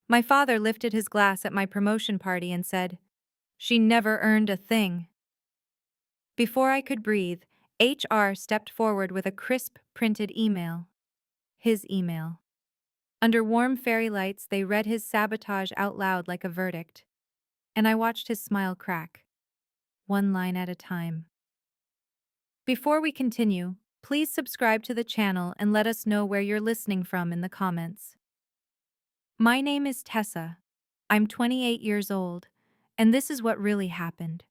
My father lifted his glass at my promotion party and said, "She never earned a thing." Before I could breathe, HR stepped forward with a crisp, printed email. His email. Under warm fairy lights, they read his sabotage out loud like a verdict. And I watched his smile crack, one line at a time. Before we continue, please subscribe to the channel and let us know where you're listening from in the comments. My name is Tessa. I'm 28 years old, and this is what really happened.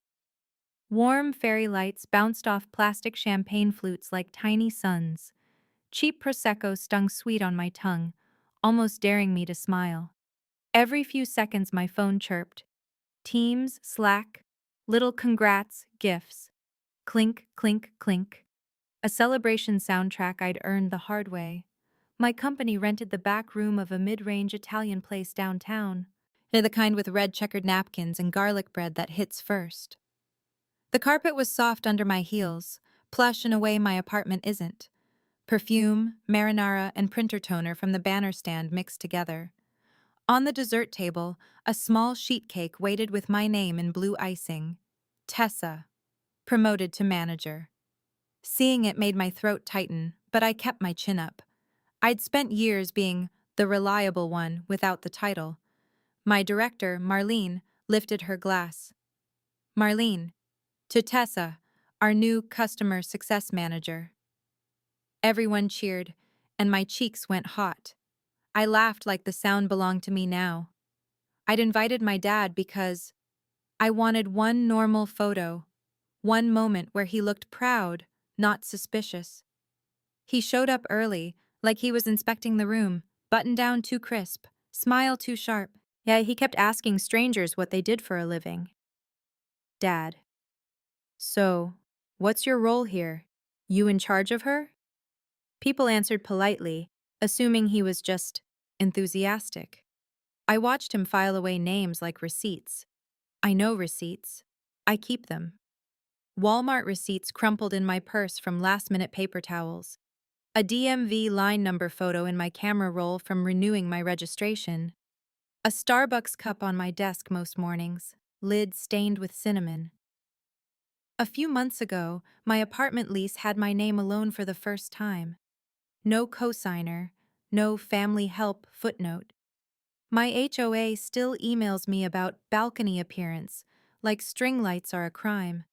Warm fairy lights bounced off plastic champagne flutes like tiny suns. Cheap Prosecco stung sweet on my tongue, almost daring me to smile. Every few seconds my phone chirped. Teams, Slack, little congrats, gifs. Clink, clink, clink. A celebration soundtrack I'd earned the hard way. My company rented the back room of a mid-range Italian place downtown. They're the kind with red checkered napkins and garlic bread that hits first. The carpet was soft under my heels, plush in a way my apartment isn't. Perfume, marinara, and printer toner from the banner stand mixed together. On the dessert table, a small sheet cake waited with my name in blue icing. Tessa, promoted to manager. Seeing it made my throat tighten, but I kept my chin up. I'd spent years being the reliable one without the title. My director, Marlene, lifted her glass. Marlene, to Tessa, our new customer success manager. Everyone cheered, and my cheeks went hot. I laughed like the sound belonged to me now. I'd invited my dad because I wanted one normal photo, one moment where he looked proud, not suspicious. He showed up early, like he was inspecting the room, button down too crisp, smile too sharp. Yeah, he kept asking strangers what they did for a living. Dad. So, what's your role here? You in charge of her? People answered politely, assuming he was just enthusiastic. I watched him file away names like receipts. I know receipts. I keep them. Walmart receipts crumpled in my purse from last-minute paper towels. A DMV line number photo in my camera roll from renewing my registration. A Starbucks cup on my desk most mornings, lid stained with cinnamon. A few months ago, my apartment lease had my name alone for the first time. No cosigner, no family help footnote. My HOA still emails me about balcony appearance, like string lights are a crime.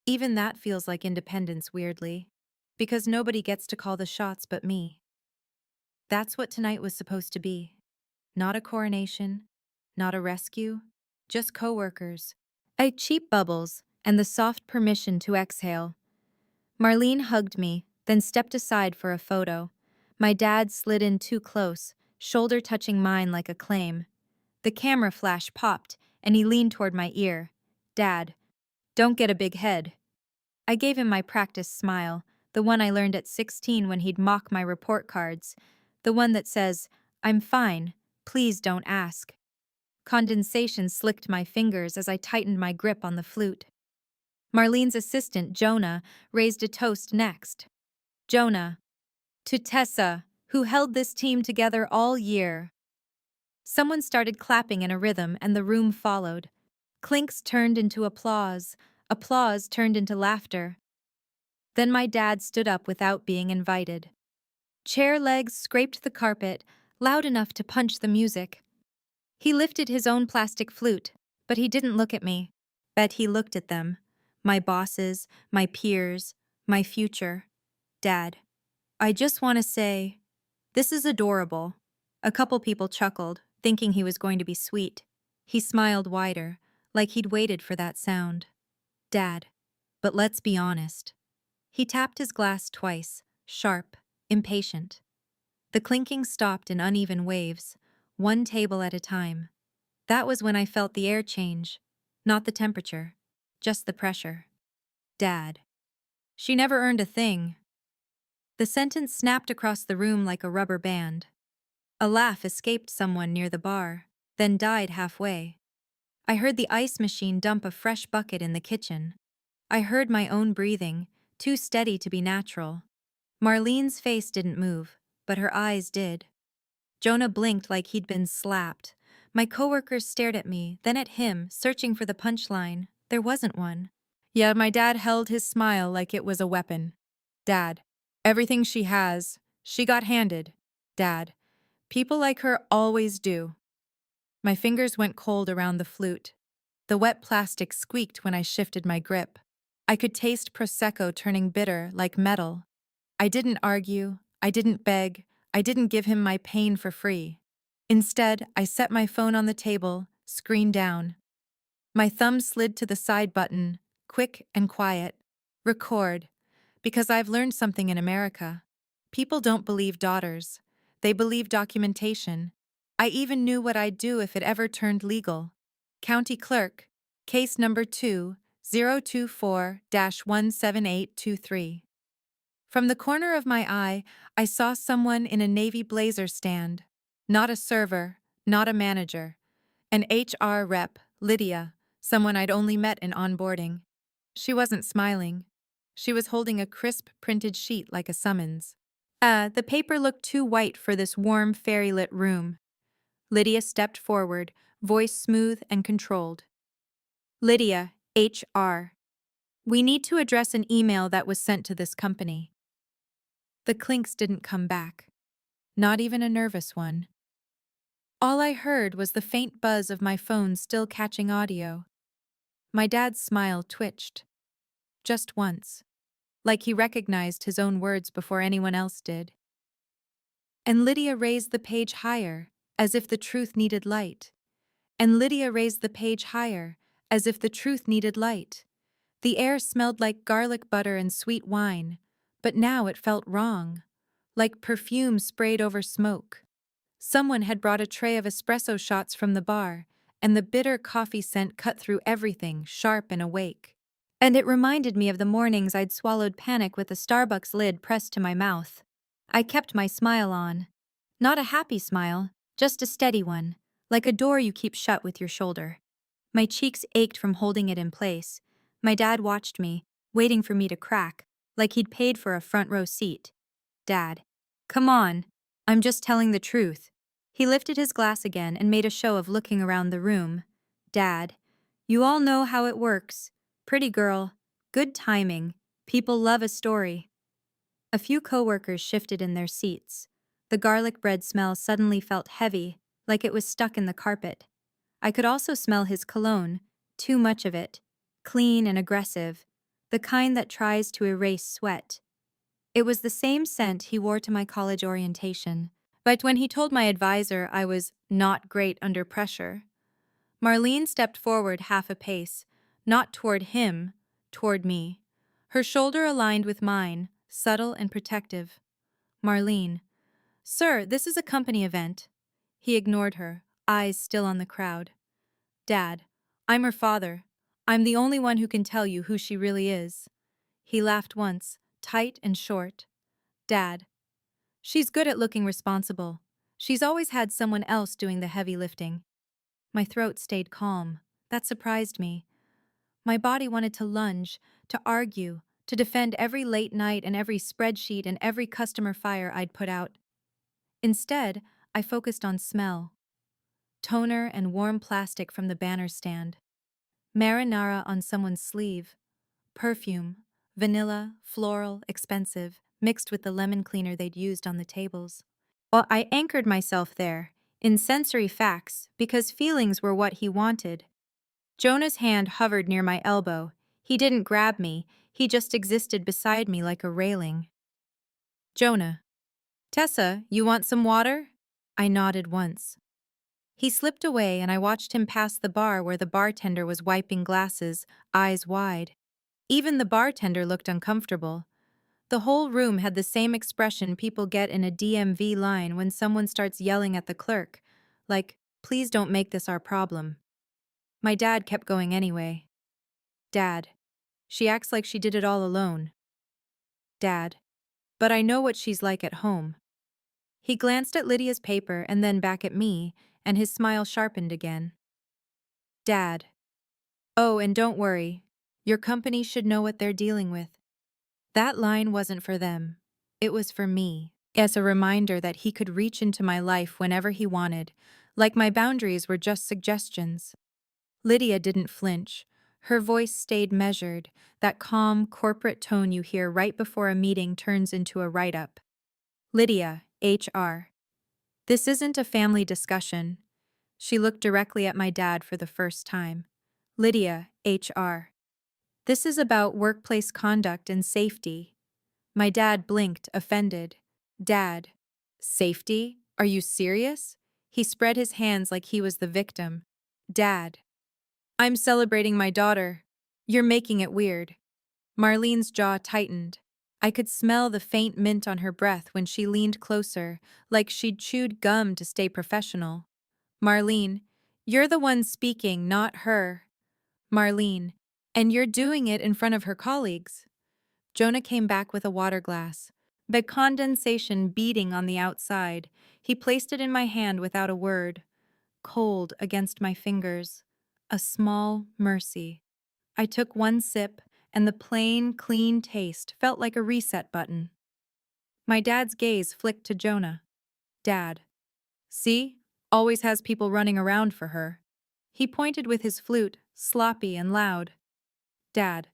Even that feels like independence weirdly, because nobody gets to call the shots but me. That's what tonight was supposed to be. Not a coronation, not a rescue, just coworkers. Cheap bubbles and the soft permission to exhale. Marlene hugged me, then stepped aside for a photo. My dad slid in too close, shoulder touching mine like a claim. The camera flash popped, and he leaned toward my ear. Dad, don't get a big head. I gave him my practice smile, the one I learned at 16 when he'd mock my report cards, the one that says, "I'm fine, please don't ask." Condensation slicked my fingers as I tightened my grip on the flute. Marlene's assistant, Jonah, raised a toast next. Jonah, to Tessa, who held this team together all year. Someone started clapping in a rhythm, and the room followed. Clinks turned into applause, applause turned into laughter. Then my dad stood up without being invited. Chair legs scraped the carpet, loud enough to punch the music. He lifted his own plastic flute, but he didn't look at me. Bet he looked at them. My bosses, my peers, my future. Dad, I just want to say, this is adorable. A couple people chuckled, thinking he was going to be sweet. He smiled wider, like he'd waited for that sound. Dad, but let's be honest. He tapped his glass twice, sharp, impatient. The clinking stopped in uneven waves, one table at a time. That was when I felt the air change, not the temperature, just the pressure. Dad. She never earned a thing. The sentence snapped across the room like a rubber band. A laugh escaped someone near the bar, then died halfway. I heard the ice machine dump a fresh bucket in the kitchen. I heard my own breathing, too steady to be natural. Marlene's face didn't move, but her eyes did. Jonah blinked like he'd been slapped, My coworkers stared at me, then at him, searching for the punchline. There wasn't one. Yeah, my dad held his smile like it was a weapon. Dad, everything she has, she got handed. Dad, people like her always do. My fingers went cold around the flute. The wet plastic squeaked when I shifted my grip. I could taste Prosecco turning bitter like metal. I didn't argue, I didn't beg, I didn't give him my pain for free. Instead, I set my phone on the table, screen down. My thumb slid to the side button, quick and quiet. Record. Because I've learned something in America. People don't believe daughters. They believe documentation. I even knew what I'd do if it ever turned legal. County Clerk, case number 2024-17823. From the corner of my eye, I saw someone in a navy blazer stand. Not a server, not a manager. An HR rep, Lydia, someone I'd only met in onboarding. She wasn't smiling. She was holding a crisp printed sheet like a summons. The paper looked too white for this warm, fairy-lit room. Lydia stepped forward, voice smooth and controlled. Lydia, HR. We need to address an email that was sent to this company. The clinks didn't come back. Not even a nervous one. All I heard was the faint buzz of my phone still catching audio. My dad's smile twitched. Just once. Like he recognized his own words before anyone else did. And Lydia raised the page higher, as if the truth needed light. And Lydia raised the page higher, as if the truth needed light. The air smelled like garlic butter and sweet wine, but now it felt wrong. Like perfume sprayed over smoke. Someone had brought a tray of espresso shots from the bar, and the bitter coffee scent cut through everything, sharp and awake. And it reminded me of the mornings I'd swallowed panic with a Starbucks lid pressed to my mouth. I kept my smile on. Not a happy smile, just a steady one, like a door you keep shut with your shoulder. My cheeks ached from holding it in place. My dad watched me, waiting for me to crack, like he'd paid for a front row seat. Dad. Come on. I'm just telling the truth. He lifted his glass again and made a show of looking around the room. Dad. You all know how it works. Pretty girl. Good timing. People love a story. A few coworkers shifted in their seats. The garlic bread smell suddenly felt heavy, like it was stuck in the carpet. I could also smell his cologne, too much of it. Clean and aggressive. The kind that tries to erase sweat. It was the same scent he wore to my college orientation, but when he told my advisor I was not great under pressure. Marlene stepped forward half a pace, not toward him, toward me. Her shoulder aligned with mine, subtle and protective. Marlene. Sir, this is a company event. He ignored her, eyes still on the crowd. Dad. I'm her father. I'm the only one who can tell you who she really is. He laughed once, tight and short. Dad. She's good at looking responsible. She's always had someone else doing the heavy lifting. My throat stayed calm. That surprised me. My body wanted to lunge, to argue, to defend every late night and every spreadsheet and every customer fire I'd put out. Instead, I focused on smell. Toner and warm plastic from the banner stand. Marinara on someone's sleeve. Perfume. Vanilla, floral, expensive, mixed with the lemon cleaner they'd used on the tables. Well, I anchored myself there, in sensory facts, because feelings were what he wanted. Jonah's hand hovered near my elbow. He didn't grab me, he just existed beside me like a railing. Jonah. Tessa, you want some water? I nodded once. He slipped away and I watched him pass the bar where the bartender was wiping glasses, eyes wide. Even the bartender looked uncomfortable. The whole room had the same expression people get in a DMV line when someone starts yelling at the clerk, like, please don't make this our problem. My dad kept going anyway. Dad. She acts like she did it all alone. Dad. But I know what she's like at home. He glanced at Lydia's paper and then back at me, and his smile sharpened again. Dad. Oh, and don't worry. Your company should know what they're dealing with. That line wasn't for them. It was for me, as a reminder that he could reach into my life whenever he wanted, like my boundaries were just suggestions. Lydia didn't flinch. Her voice stayed measured, that calm, corporate tone you hear right before a meeting turns into a write-up. Lydia, HR. This isn't a family discussion. She looked directly at my dad for the first time. Lydia, HR. This is about workplace conduct and safety. My dad blinked, offended. Dad. Safety? Are you serious? He spread his hands like he was the victim. Dad. I'm celebrating my daughter. You're making it weird. Marlene's jaw tightened. I could smell the faint mint on her breath when she leaned closer, like she'd chewed gum to stay professional. Marlene, you're the one speaking, not her. Marlene, and you're doing it in front of her colleagues. Jonah came back with a water glass. The condensation beating on the outside. He placed it in my hand without a word. Cold against my fingers. A small mercy. I took one sip, and the plain, clean taste felt like a reset button. My dad's gaze flicked to Jonah. Dad. See? Always has people running around for her. He pointed with his flute, sloppy and loud. Dad.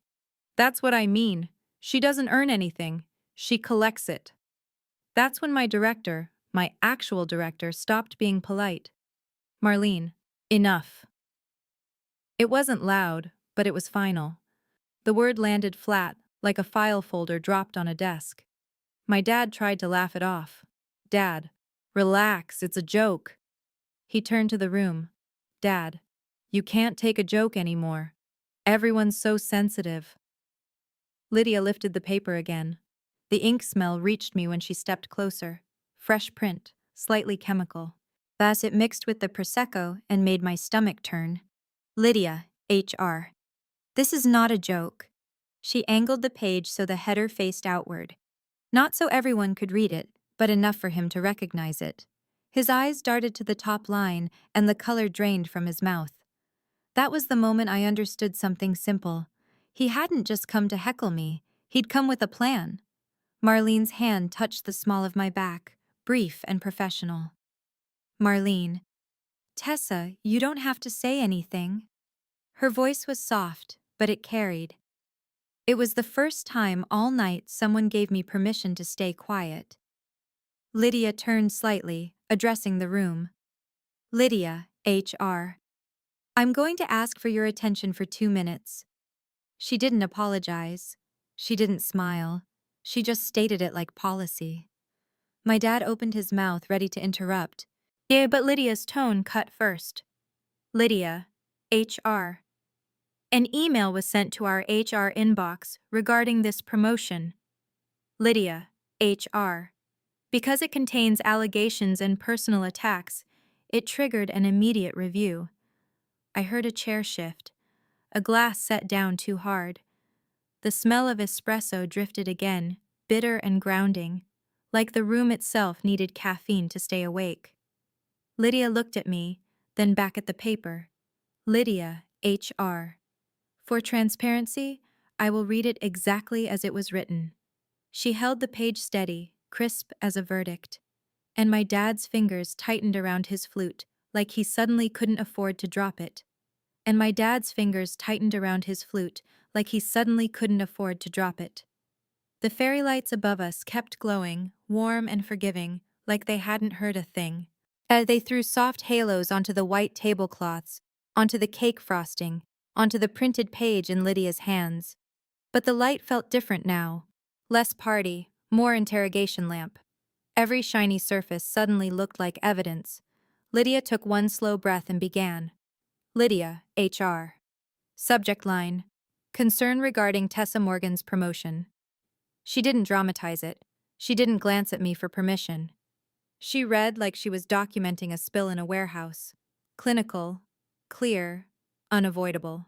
That's what I mean. She doesn't earn anything. She collects it. That's when my director, my actual director, stopped being polite. Marlene. Enough. It wasn't loud, but it was final. The word landed flat, like a file folder dropped on a desk. My dad tried to laugh it off. Dad. Relax, it's a joke. He turned to the room. Dad. You can't take a joke anymore. Everyone's so sensitive. Lydia lifted the paper again. The ink smell reached me when she stepped closer. Fresh print, slightly chemical. Thus it mixed with the Prosecco and made my stomach turn. Lydia, HR. This is not a joke. She angled the page so the header faced outward. Not so everyone could read it, but enough for him to recognize it. His eyes darted to the top line, and the color drained from his mouth. That was the moment I understood something simple. He hadn't just come to heckle me, he'd come with a plan. Marlene's hand touched the small of my back, brief and professional. Marlene. Tessa, you don't have to say anything. Her voice was soft, but it carried. It was the first time all night someone gave me permission to stay quiet. Lydia turned slightly, addressing the room. Lydia, HR. I'm going to ask for your attention for 2 minutes. She didn't apologize. She didn't smile. She just stated it like policy. My dad opened his mouth, ready to interrupt. Yeah, but Lydia's tone cut first. Lydia, HR. An email was sent to our HR inbox regarding this promotion. Lydia, HR. Because it contains allegations and personal attacks, it triggered an immediate review. I heard a chair shift, a glass set down too hard. The smell of espresso drifted again, bitter and grounding, like the room itself needed caffeine to stay awake. Lydia looked at me, then back at the paper. Lydia, HR. For transparency, I will read it exactly as it was written. She held the page steady, crisp as a verdict. And my dad's fingers tightened around his flute, like he suddenly couldn't afford to drop it. And my dad's fingers tightened around his flute, like he suddenly couldn't afford to drop it. The fairy lights above us kept glowing, warm and forgiving, like they hadn't heard a thing. They threw soft halos onto the white tablecloths, onto the cake frosting, onto the printed page in Lydia's hands. But the light felt different now. Less party, more interrogation lamp. Every shiny surface suddenly looked like evidence. Lydia took one slow breath and began. Lydia, HR. Subject line. Concern regarding Tessa Morgan's promotion. She didn't dramatize it. She didn't glance at me for permission. She read like she was documenting a spill in a warehouse. Clinical, clear, unavoidable.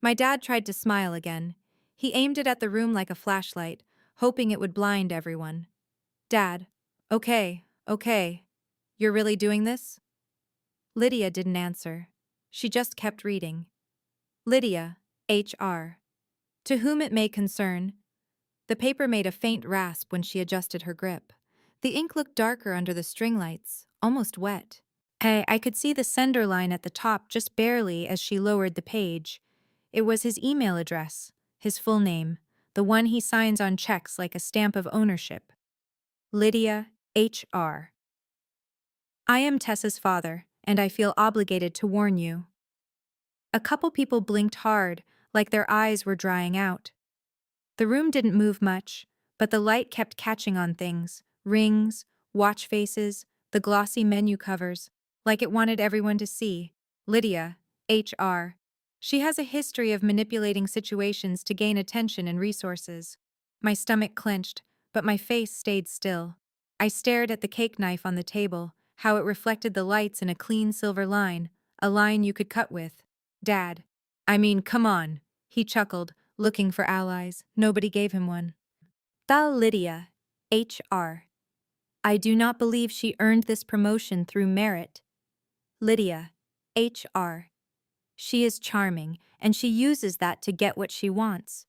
My dad tried to smile again. He aimed it at the room like a flashlight, hoping it would blind everyone. Dad. Okay. You're really doing this? Lydia didn't answer. She just kept reading. Lydia, HR. To whom it may concern. The paper made a faint rasp when she adjusted her grip. The ink looked darker under the string lights, almost wet. Hey, I could see the sender line at the top just barely as she lowered the page. It was his email address, his full name, the one he signs on checks like a stamp of ownership. Lydia, H.R. I am Tessa's father, and I feel obligated to warn you. A couple people blinked hard, like their eyes were drying out. The room didn't move much, but the light kept catching on things: rings, watch faces, the glossy menu covers, like it wanted everyone to see. Lydia, HR. She has a history of manipulating situations to gain attention and resources. My stomach clenched, but my face stayed still. I stared at the cake knife on the table, how it reflected the lights in a clean silver line, a line you could cut with. Dad. I mean, come on, he chuckled, looking for allies. Nobody gave him one. Thou Lydia, H.R. I do not believe she earned this promotion through merit. Lydia, H.R. She is charming, and she uses that to get what she wants.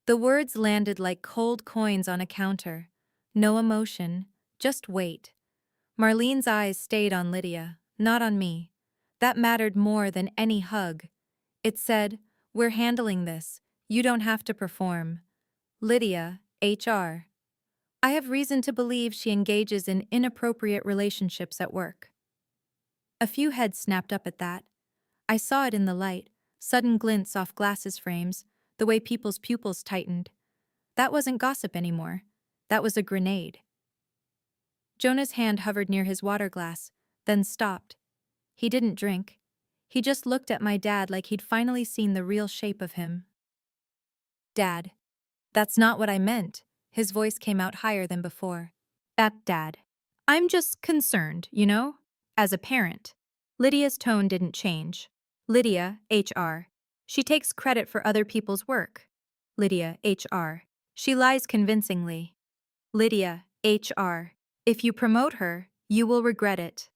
The words landed like cold coins on a counter. No emotion, just weight. Marlene's eyes stayed on Lydia, not on me. That mattered more than any hug. It said, "We're handling this. You don't have to perform." Lydia, HR. I have reason to believe she engages in inappropriate relationships at work. A few heads snapped up at that. I saw it in the light, sudden glints off glasses frames, the way people's pupils tightened. That wasn't gossip anymore. That was a grenade. Jonah's hand hovered near his water glass, then stopped. He didn't drink. He just looked at my dad like he'd finally seen the real shape of him. Dad. That's not what I meant. His voice came out higher than before. Dad. I'm just concerned, you know? As a parent. Lydia's tone didn't change. Lydia, HR. She takes credit for other people's work. Lydia, HR. She lies convincingly. Lydia, HR. If you promote her, you will regret it.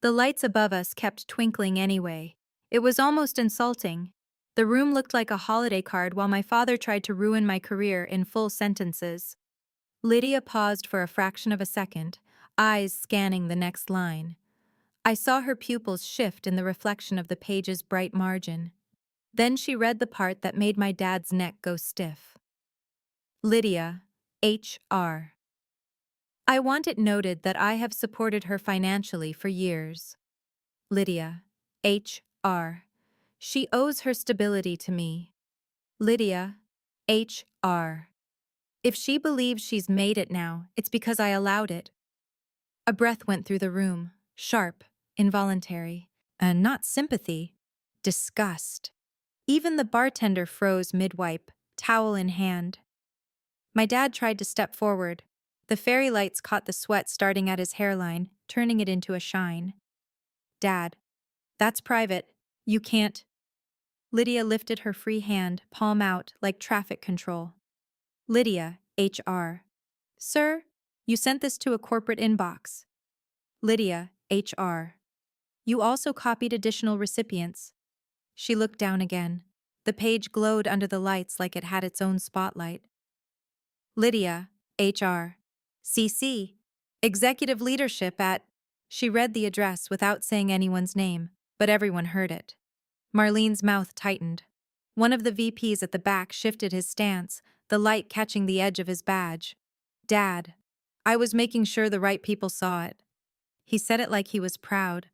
The lights above us kept twinkling anyway. It was almost insulting. The room looked like a holiday card while my father tried to ruin my career in full sentences. Lydia paused for a fraction of a second, eyes scanning the next line. I saw her pupils shift in the reflection of the page's bright margin. Then she read the part that made my dad's neck go stiff. Lydia, HR. I want it noted that I have supported her financially for years. Lydia, HR. She owes her stability to me. Lydia, HR. If she believes she's made it now, it's because I allowed it. A breath went through the room, sharp, involuntary, and not sympathy, disgust. Even the bartender froze mid-wipe, towel in hand. My dad tried to step forward. The fairy lights caught the sweat starting at his hairline, turning it into a shine. Dad, that's private. You can't. Lydia lifted her free hand, palm out, like traffic control. Lydia, HR. Sir, you sent this to a corporate inbox. Lydia, HR. You also copied additional recipients. She looked down again. The page glowed under the lights like it had its own spotlight. Lydia, HR. CC. Executive leadership at... She read the address without saying anyone's name, but everyone heard it. Marlene's mouth tightened. One of the VPs at the back shifted his stance, the light catching the edge of his badge. Dad. I was making sure the right people saw it. He said it like he was proud.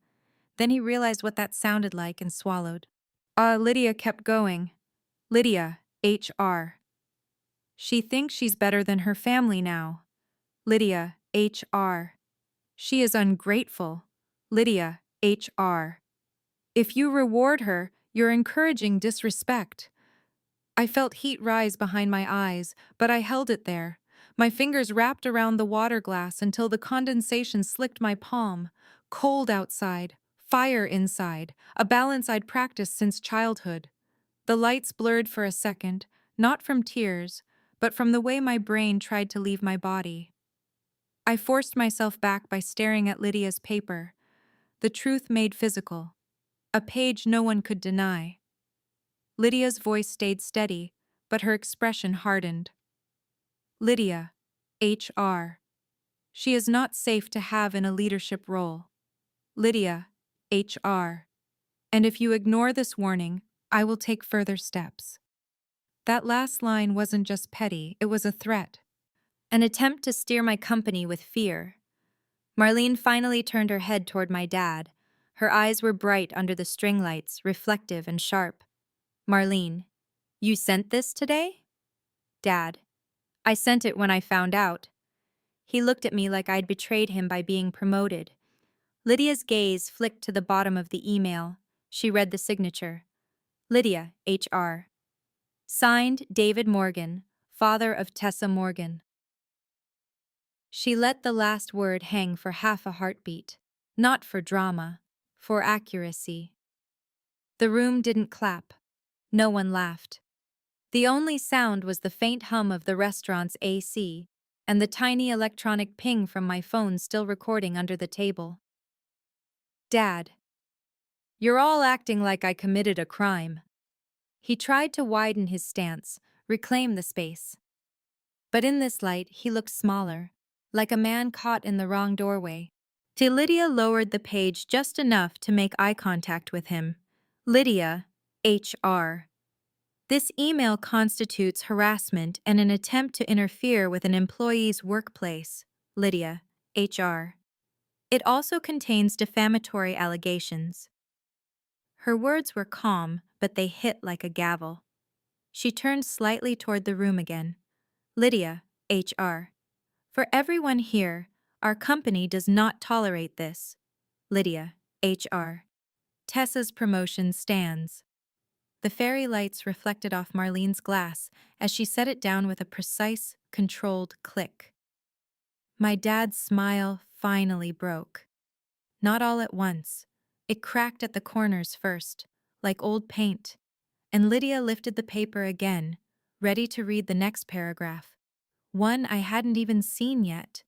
Then he realized what that sounded like and swallowed. Lydia kept going. Lydia, HR. She thinks she's better than her family now. Lydia, HR. She is ungrateful. Lydia, HR. If you reward her, you're encouraging disrespect. I felt heat rise behind my eyes, but I held it there. My fingers wrapped around the water glass until the condensation slicked my palm. Cold outside, fire inside, a balance I'd practiced since childhood. The lights blurred for a second, not from tears, but from the way my brain tried to leave my body. I forced myself back by staring at Lydia's paper. The truth made physical. A page no one could deny. Lydia's voice stayed steady, but her expression hardened. Lydia, HR. She is not safe to have in a leadership role. Lydia, HR. And if you ignore this warning, I will take further steps. That last line wasn't just petty, it was a threat. An attempt to steer my company with fear. Marlene finally turned her head toward my dad. Her eyes were bright under the string lights, reflective and sharp. Marlene, you sent this today? Dad, I sent it when I found out. He looked at me like I'd betrayed him by being promoted. Lydia's gaze flicked to the bottom of the email. She read the signature. Lydia, HR. Signed, David Morgan, father of Tessa Morgan. She let the last word hang for half a heartbeat. Not for drama, for accuracy. The room didn't clap. No one laughed. The only sound was the faint hum of the restaurant's AC and the tiny electronic ping from my phone still recording under the table. Dad. You're all acting like I committed a crime. He tried to widen his stance, reclaim the space. But in this light, he looked smaller, like a man caught in the wrong doorway. Till Lydia lowered the page just enough to make eye contact with him. Lydia, HR. This email constitutes harassment and an attempt to interfere with an employee's workplace. Lydia, HR. It also contains defamatory allegations. Her words were calm, but they hit like a gavel. She turned slightly toward the room again. Lydia, HR. For everyone here, our company does not tolerate this. Lydia, HR. Tessa's promotion stands. The fairy lights reflected off Marlene's glass as she set it down with a precise, controlled click. My dad's smile finally broke. Not all at once. It cracked at the corners first, like old paint, and Lydia lifted the paper again, ready to read the next paragraph. One I hadn't even seen yet.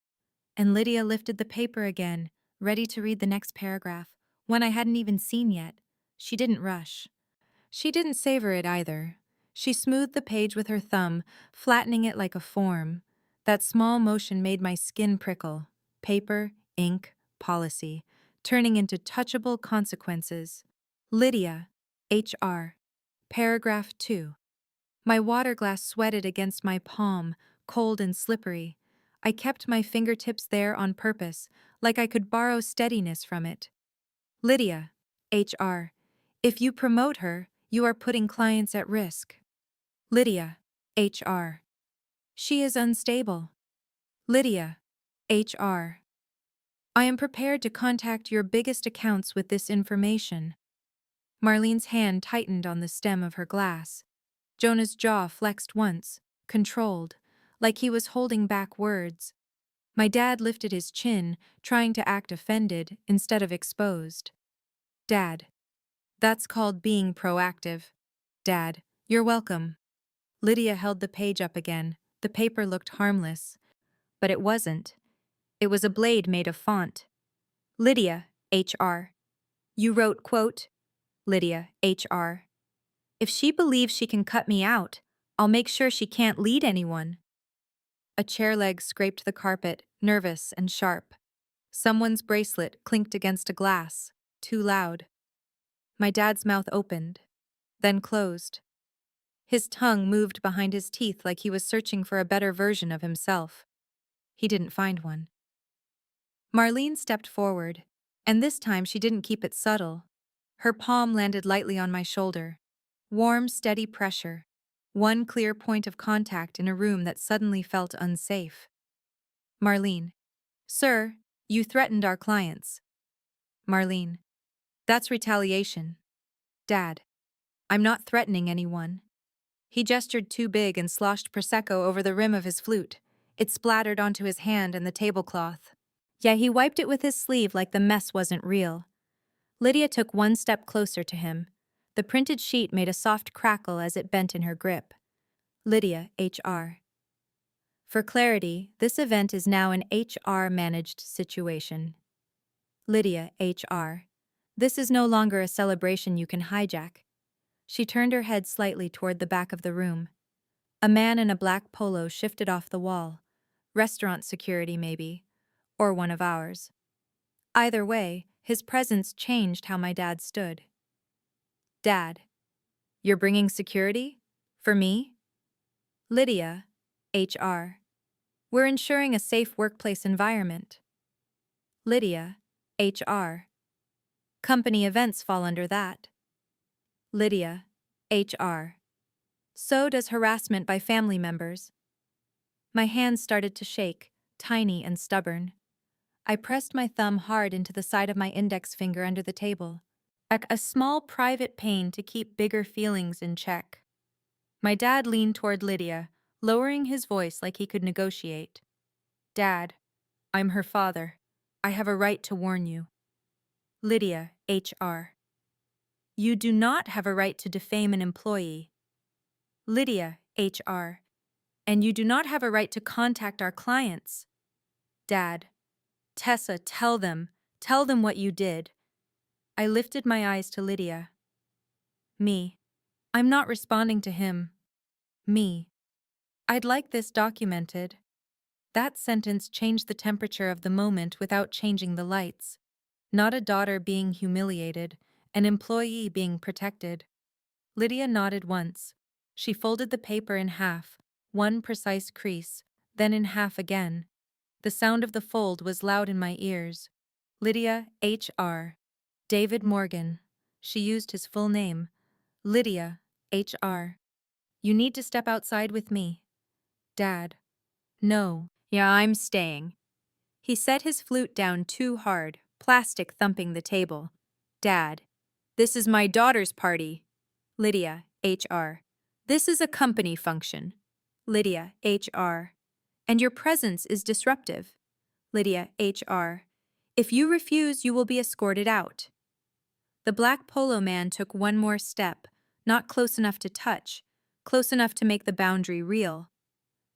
And Lydia lifted the paper again, ready to read the next paragraph, one I hadn't even seen yet. She didn't rush. She didn't savor it either. She smoothed the page with her thumb, flattening it like a form. That small motion made my skin prickle. Paper, ink, policy, turning into touchable consequences. Lydia, HR. Paragraph 2. My water glass sweated against my palm, cold and slippery. I kept my fingertips there on purpose, like I could borrow steadiness from it. Lydia, HR. If you promote her, you are putting clients at risk. Lydia, HR. She is unstable. Lydia, HR. I am prepared to contact your biggest accounts with this information. Marlene's hand tightened on the stem of her glass. Jonah's jaw flexed once, controlled, like he was holding back words. My dad lifted his chin, trying to act offended instead of exposed. Dad. That's called being proactive. Dad, you're welcome. Lydia held the page up again. The paper looked harmless. But it wasn't. It was a blade made of font. Lydia, HR. You wrote, quote, Lydia, HR. If she believes she can cut me out, I'll make sure she can't lead anyone. A chair leg scraped the carpet, nervous and sharp. Someone's bracelet clinked against a glass, too loud. My dad's mouth opened, then closed. His tongue moved behind his teeth like he was searching for a better version of himself. He didn't find one. Marlene stepped forward, and this time she didn't keep it subtle. Her palm landed lightly on my shoulder. Warm, steady pressure. One clear point of contact in a room that suddenly felt unsafe. Marlene. Sir, you threatened our clients. Marlene. That's retaliation. Dad. I'm not threatening anyone. He gestured too big and sloshed Prosecco over the rim of his flute. It splattered onto his hand and the tablecloth. Yeah, he wiped it with his sleeve like the mess wasn't real. Lydia took one step closer to him. The printed sheet made a soft crackle as it bent in her grip. Lydia, HR. For clarity, this event is now an HR-managed situation. Lydia, HR. This is no longer a celebration you can hijack. She turned her head slightly toward the back of the room. A man in a black polo shifted off the wall. Restaurant security, maybe. Or one of ours. Either way, His presence changed how my dad stood. Dad, you're bringing security? For me? Lydia, HR. We're ensuring a safe workplace environment. Lydia, HR. Company events fall under that. Lydia, HR. So does harassment by family members. My hands started to shake, tiny and stubborn. I pressed my thumb hard into the side of my index finger under the table, a small private pain to keep bigger feelings in check. My dad leaned toward Lydia, lowering his voice like he could negotiate. Dad, I'm her father. I have a right to warn you. Lydia, HR. You do not have a right to defame an employee. Lydia, HR. And you do not have a right to contact our clients. Dad. Tessa, tell them what you did. I lifted my eyes to Lydia. Me. I'm not responding to him. Me. I'd like this documented. That sentence changed the temperature of the moment without changing the lights. Not a daughter being humiliated, an employee being protected. Lydia nodded once. She folded the paper in half, one precise crease, then in half again. The sound of the fold was loud in my ears. Lydia, HR. David Morgan. She used his full name. Lydia, HR. You need to step outside with me. Dad. No. Yeah, I'm staying. He set his flute down too hard, plastic thumping the table. Dad. This is my daughter's party. Lydia, HR. This is a company function. Lydia, HR. And your presence is disruptive. Lydia, HR. If you refuse, you will be escorted out. The black polo man took one more step, not close enough to touch, close enough to make the boundary real.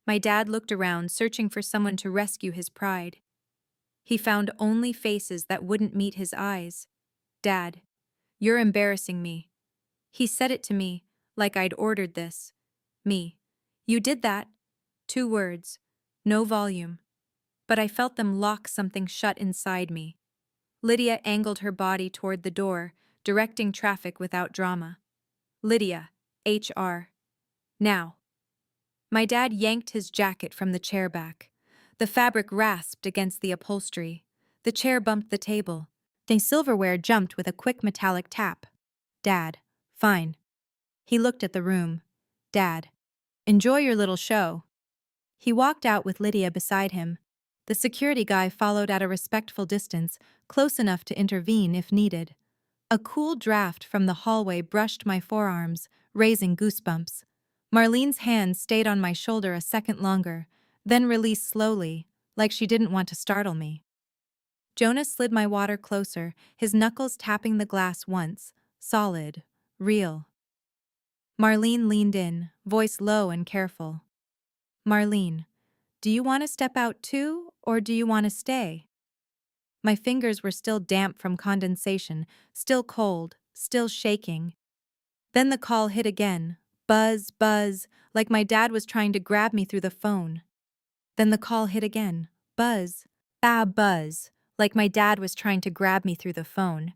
My dad looked around, searching for someone to rescue his pride. He found only faces that wouldn't meet his eyes. Dad, you're embarrassing me. He said it to me, like I'd ordered this. Me. You did that. 2 words. No volume. But I felt them lock something shut inside me. Lydia angled her body toward the door, directing traffic without drama. Lydia, HR. Now. My dad yanked his jacket from the chair back. The fabric rasped against the upholstery. The chair bumped the table. The silverware jumped with a quick metallic tap. Dad. Fine. He looked at the room. Dad. Enjoy your little show. He walked out with Lydia beside him. The security guy followed at a respectful distance, close enough to intervene if needed. A cool draft from the hallway brushed my forearms, raising goosebumps. Marlene's hand stayed on my shoulder a second longer, then released slowly, like she didn't want to startle me. Jonas slid my water closer, his knuckles tapping the glass once, solid, real. Marlene leaned in, voice low and careful. Marlene, do you want to step out too, or do you want to stay? My fingers were still damp from condensation, still cold, still shaking. Then the call hit again, buzz, buzz, like my dad was trying to grab me through the phone. Then the call hit again, buzz, buzz, like my dad was trying to grab me through the phone.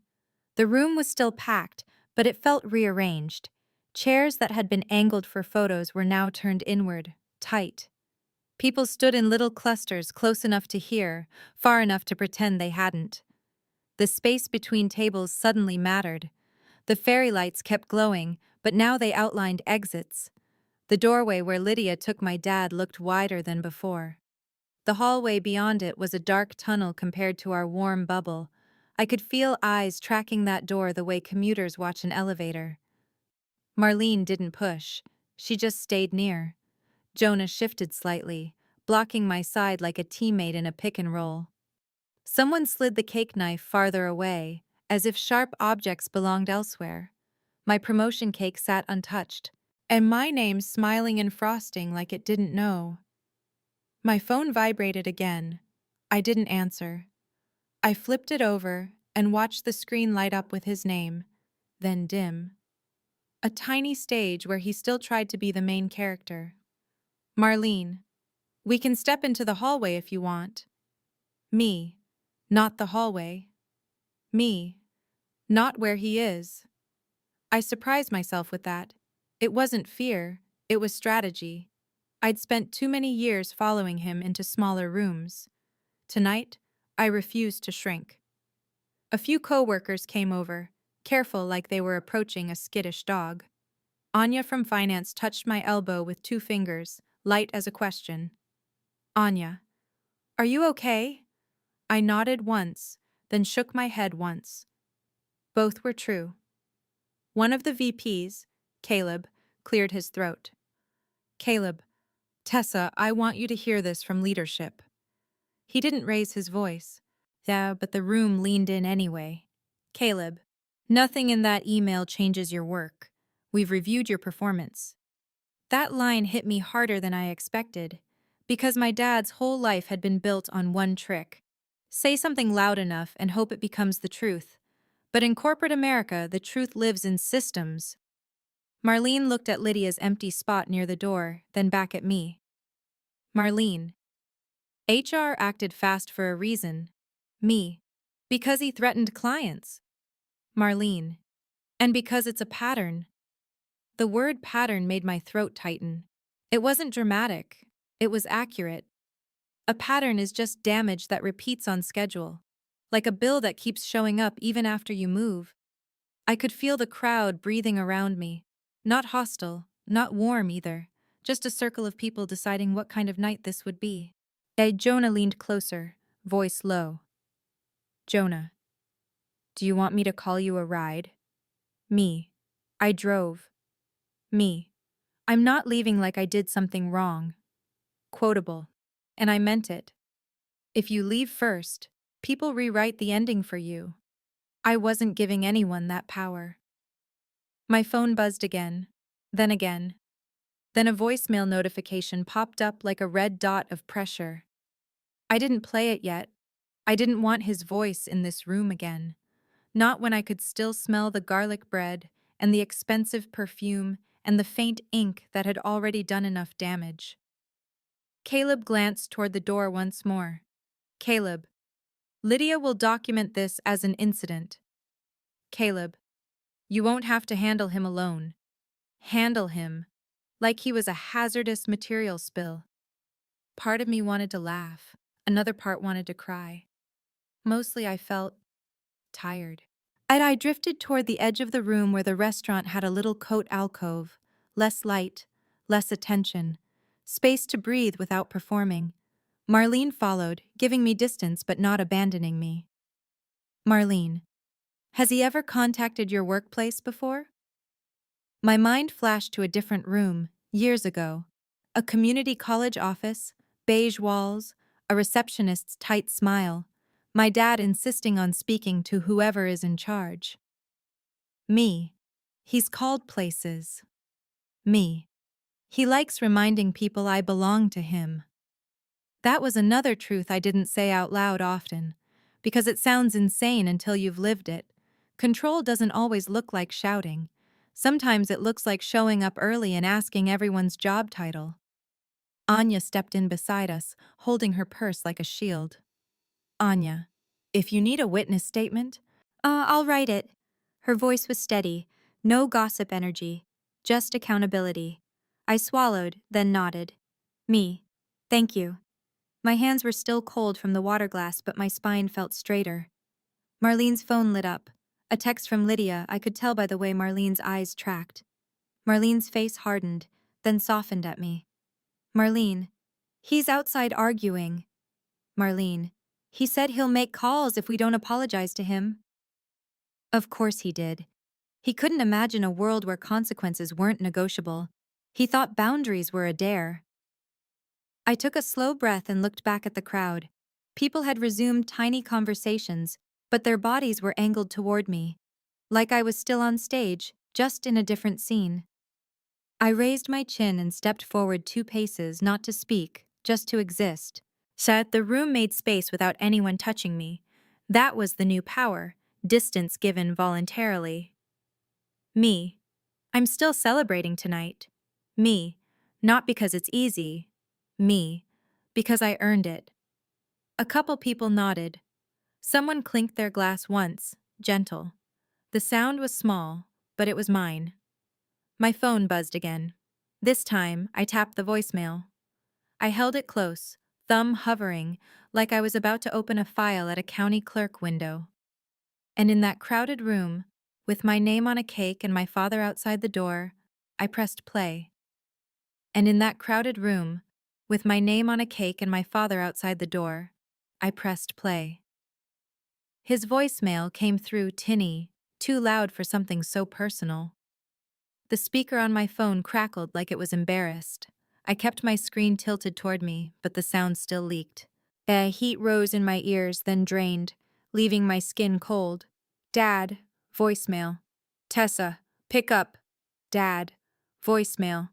The room was still packed, but it felt rearranged. Chairs that had been angled for photos were now turned inward, tight. People stood in little clusters close enough to hear, far enough to pretend they hadn't. The space between tables suddenly mattered. The fairy lights kept glowing, but now they outlined exits. The doorway where Lydia took my dad looked wider than before. The hallway beyond it was a dark tunnel compared to our warm bubble. I could feel eyes tracking that door the way commuters watch an elevator. Marlene didn't push. She just stayed near. Jonah shifted slightly, blocking my side like a teammate in a pick and roll. Someone slid the cake knife farther away, as if sharp objects belonged elsewhere. My promotion cake sat untouched, and my name smiling in frosting like it didn't know. My phone vibrated again. I didn't answer. I flipped it over and watched the screen light up with his name, then dim. A tiny stage where he still tried to be the main character. Marlene, we can step into the hallway if you want. Me, not the hallway. Me. Not where he is. I surprised myself with that. It wasn't fear, it was strategy. I'd spent too many years following him into smaller rooms. Tonight, I refused to shrink. A few coworkers came over, careful like they were approaching a skittish dog. Anya from finance touched my elbow with 2 fingers, light as a question. Anya, are you okay? I nodded once, then shook my head once. Both were true. One of the VPs, Caleb, cleared his throat. Caleb, Tessa, I want you to hear this from leadership. He didn't raise his voice. Yeah, but the room leaned in anyway. Caleb, nothing in that email changes your work. We've reviewed your performance. That line hit me harder than I expected, because my dad's whole life had been built on one trick. Say something loud enough and hope it becomes the truth. But in corporate America, the truth lives in systems. Marlene looked at Lydia's empty spot near the door, then back at me. Marlene. HR acted fast for a reason. Me. Because he threatened clients. Marlene. And because it's a pattern. The word pattern made my throat tighten. It wasn't dramatic. It was accurate. A pattern is just damage that repeats on schedule. Like a bill that keeps showing up even after you move. I could feel the crowd breathing around me. Not hostile, not warm either. Just a circle of people deciding what kind of night this would be. Jonah leaned closer, voice low. Jonah, do you want me to call you a ride? Me. I drove. Me. I'm not leaving like I did something wrong. Quotable. And I meant it. If you leave first, people rewrite the ending for you. I wasn't giving anyone that power. My phone buzzed again. Then again. Then a voicemail notification popped up like a red dot of pressure. I didn't play it yet. I didn't want his voice in this room again. Not when I could still smell the garlic bread and the expensive perfume and the faint ink that had already done enough damage. Caleb glanced toward the door once more. Caleb. Lydia will document this as an incident. Caleb. You won't have to handle him alone. Handle him. Like he was a hazardous material spill. Part of me wanted to laugh. Another part wanted to cry. Mostly I felt tired. I drifted toward the edge of the room where the restaurant had a little coat alcove. Less light, less attention. Space to breathe without performing. Marlene followed, giving me distance but not abandoning me. Marlene. Has he ever contacted your workplace before? My mind flashed to a different room, years ago. A community college office, beige walls, a receptionist's tight smile. My dad insisting on speaking to whoever is in charge. Me. He's called places. Me. He likes reminding people I belong to him. That was another truth I didn't say out loud often, because it sounds insane until you've lived it. Control doesn't always look like shouting. Sometimes it looks like showing up early and asking everyone's job title. Anya stepped in beside us, holding her purse like a shield. Anya, if you need a witness statement, I'll write it. Her voice was steady, no gossip energy, just accountability. I swallowed, then nodded. Me. Thank you. My hands were still cold from the water glass, but my spine felt straighter. Marlene's phone lit up. A text from Lydia, I could tell by the way Marlene's eyes tracked. Marlene's face hardened, then softened at me. Marlene. He's outside arguing. Marlene. He said he'll make calls if we don't apologize to him. Of course he did. He couldn't imagine a world where consequences weren't negotiable. He thought boundaries were a dare. I took a slow breath and looked back at the crowd. People had resumed tiny conversations, but their bodies were angled toward me. Like I was still on stage, just in a different scene. I raised my chin and stepped forward 2 paces, not to speak, just to exist. So the room made space without anyone touching me. That was the new power, distance given voluntarily. Me. I'm still celebrating tonight. Me. Not because it's easy. Me. Because I earned it. A couple people nodded. Someone clinked their glass once, gentle. The sound was small, but it was mine. My phone buzzed again. This time, I tapped the voicemail. I held it close, thumb hovering, like I was about to open a file at a county clerk window. And in that crowded room, with my name on a cake and my father outside the door, I pressed play. And in that crowded room, with my name on a cake and my father outside the door, I pressed play. His voicemail came through tinny, too loud for something so personal. The speaker on my phone crackled like it was embarrassed. I kept my screen tilted toward me, but the sound still leaked. The heat rose in my ears, then drained, leaving my skin cold. Dad, voicemail. Tessa, pick up. Dad, voicemail.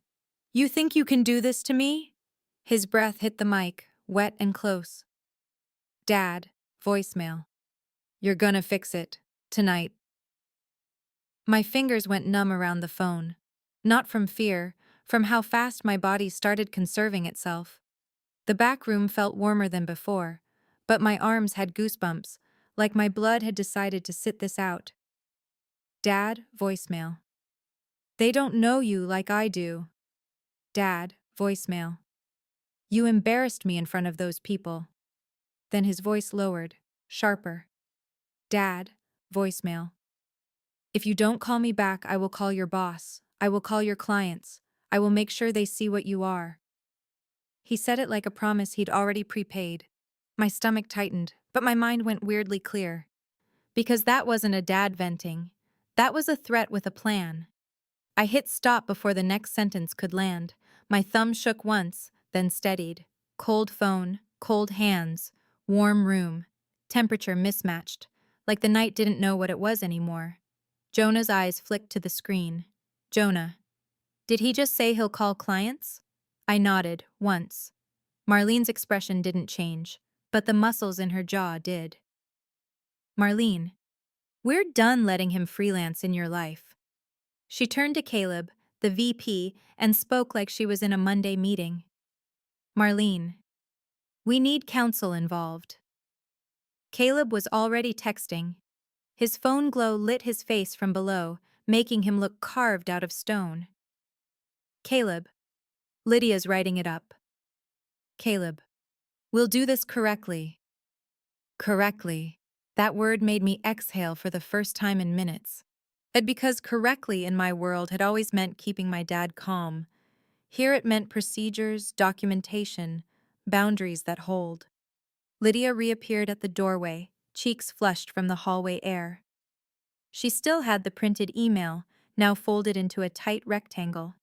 You think you can do this to me? His breath hit the mic, wet and close. Dad, voicemail. You're gonna fix it. Tonight. My fingers went numb around the phone. Not from fear, from how fast my body started conserving itself. The back room felt warmer than before, but my arms had goosebumps, like my blood had decided to sit this out. Dad, voicemail. They don't know you like I do. Dad, voicemail. You embarrassed me in front of those people. Then his voice lowered, sharper. Dad, voicemail. If you don't call me back, I will call your boss. I will call your clients. I will make sure they see what you are. He said it like a promise he'd already prepaid. My stomach tightened, but my mind went weirdly clear. Because that wasn't a dad venting. That was a threat with a plan. I hit stop before the next sentence could land. My thumb shook once, then steadied. Cold phone, cold hands, warm room. Temperature mismatched, like the night didn't know what it was anymore. Jonah's eyes flicked to the screen. Jonah. Did he just say he'll call clients? I nodded, once. Marlene's expression didn't change, but the muscles in her jaw did. Marlene, we're done letting him freelance in your life. She turned to Caleb, the VP, and spoke like she was in a Monday meeting. Marlene, we need counsel involved. Caleb was already texting. His phone glow lit his face from below, making him look carved out of stone. Caleb, Lydia's writing it up. Caleb, we'll do this correctly. Correctly. That word made me exhale for the first time in minutes. And because correctly in my world had always meant keeping my dad calm, here it meant procedures, documentation, boundaries that hold. Lydia reappeared at the doorway, cheeks flushed from the hallway air. She still had the printed email, now folded into a tight rectangle.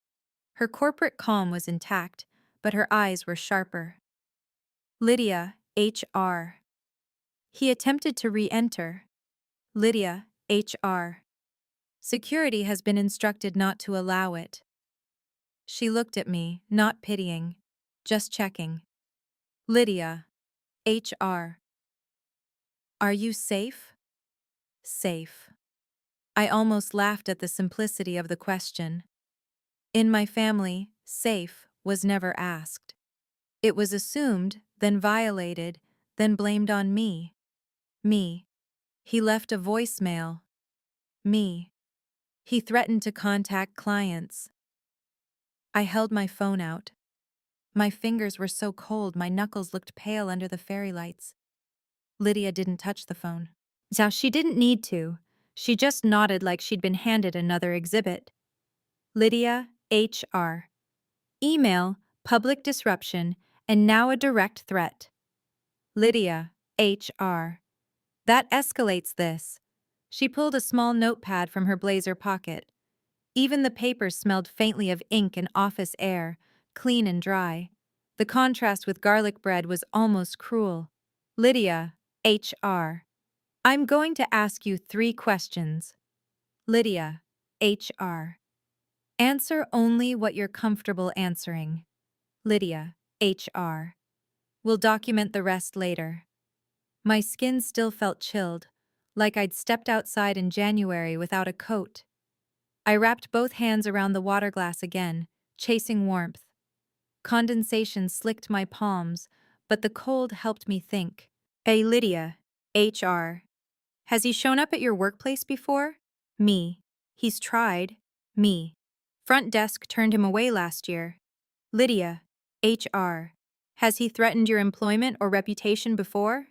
Her corporate calm was intact, but her eyes were sharper. Lydia, HR. He attempted to re-enter. Lydia, HR. Security has been instructed not to allow it. She looked at me, not pitying, just checking. Lydia, HR. Are you safe? Safe. I almost laughed at the simplicity of the question. In my family, safe was never asked. It was assumed, then violated, then blamed on me. Me. He left a voicemail. Me. He threatened to contact clients. I held my phone out. My fingers were so cold my knuckles looked pale under the fairy lights. Lydia didn't touch the phone. Now she didn't need to. She just nodded like she'd been handed another exhibit. Lydia, HR. Email, public disruption, and now a direct threat. Lydia, HR. That escalates this. She pulled a small notepad from her blazer pocket. Even the paper smelled faintly of ink and office air, clean and dry. The contrast with garlic bread was almost cruel. Lydia, HR. I'm going to ask you 3 questions. Lydia, HR. Answer only what you're comfortable answering. Lydia, HR. We'll document the rest later. My skin still felt chilled, like I'd stepped outside in January without a coat. I wrapped both hands around the water glass again, chasing warmth. Condensation slicked my palms, but the cold helped me think. Hey Lydia, HR. Has he shown up at your workplace before? Me. He's tried. Me. Front desk turned him away last year. Lydia. HR. Has he threatened your employment or reputation before?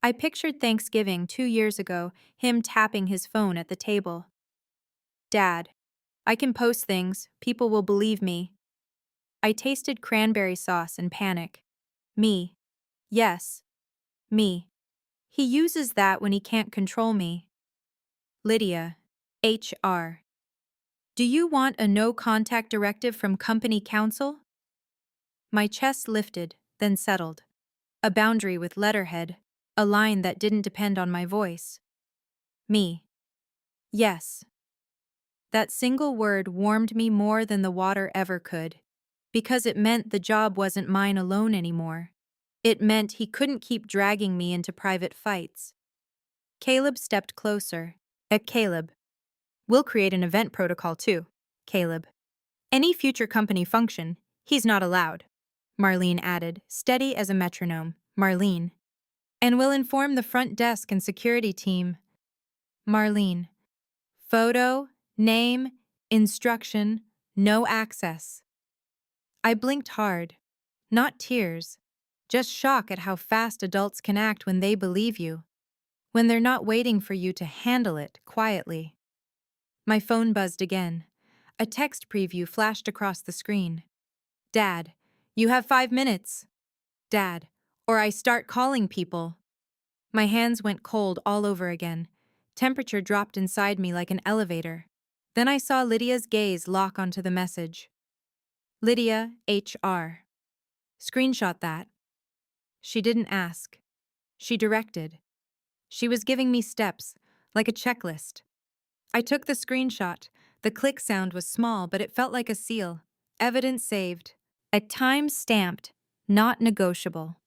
I pictured Thanksgiving 2 years ago, him tapping his phone at the table. Dad. I can post things, people will believe me. I tasted cranberry sauce and panic. Me. Yes. Me. He uses that when he can't control me. Lydia. HR. Do you want a no-contact directive from company counsel? My chest lifted, then settled. A boundary with letterhead, a line that didn't depend on my voice. Me. Yes. That single word warmed me more than the water ever could, because it meant the job wasn't mine alone anymore. It meant he couldn't keep dragging me into private fights. Caleb stepped closer. Caleb. We'll create an event protocol too. Caleb. Any future company function, he's not allowed. Marlene added, steady as a metronome. Marlene. And we'll inform the front desk and security team. Marlene. Photo, name, instruction, no access. I blinked hard. Not tears. Just shock at how fast adults can act when they believe you. When they're not waiting for you to handle it quietly. My phone buzzed again. A text preview flashed across the screen. Dad, you have 5 minutes. Dad, or I start calling people. My hands went cold all over again. Temperature dropped inside me like an elevator. Then I saw Lydia's gaze lock onto the message. Lydia, HR. Screenshot that. She didn't ask. She directed. She was giving me steps, like a checklist. I took the screenshot. The click sound was small, but it felt like a seal. Evidence saved. A time stamped, not negotiable.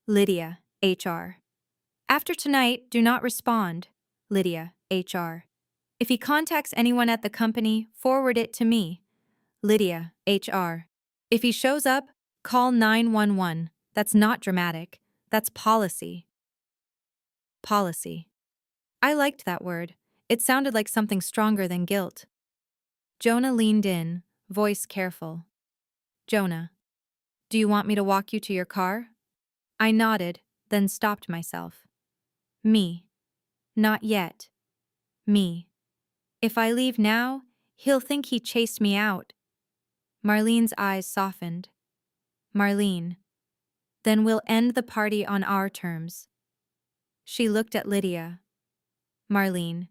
Lydia, HR. After tonight, do not respond. Lydia, HR. If he contacts anyone at the company, forward it to me. Lydia, HR. If he shows up, call 911. That's not dramatic. That's policy. Policy. I liked that word. It sounded like something stronger than guilt. Jonah leaned in, voice careful. Jonah. Do you want me to walk you to your car? I nodded, then stopped myself. Me. Not yet. Me. If I leave now, he'll think he chased me out. Marlene's eyes softened. Marlene. Then we'll end the party on our terms. She looked at Lydia. Marlene.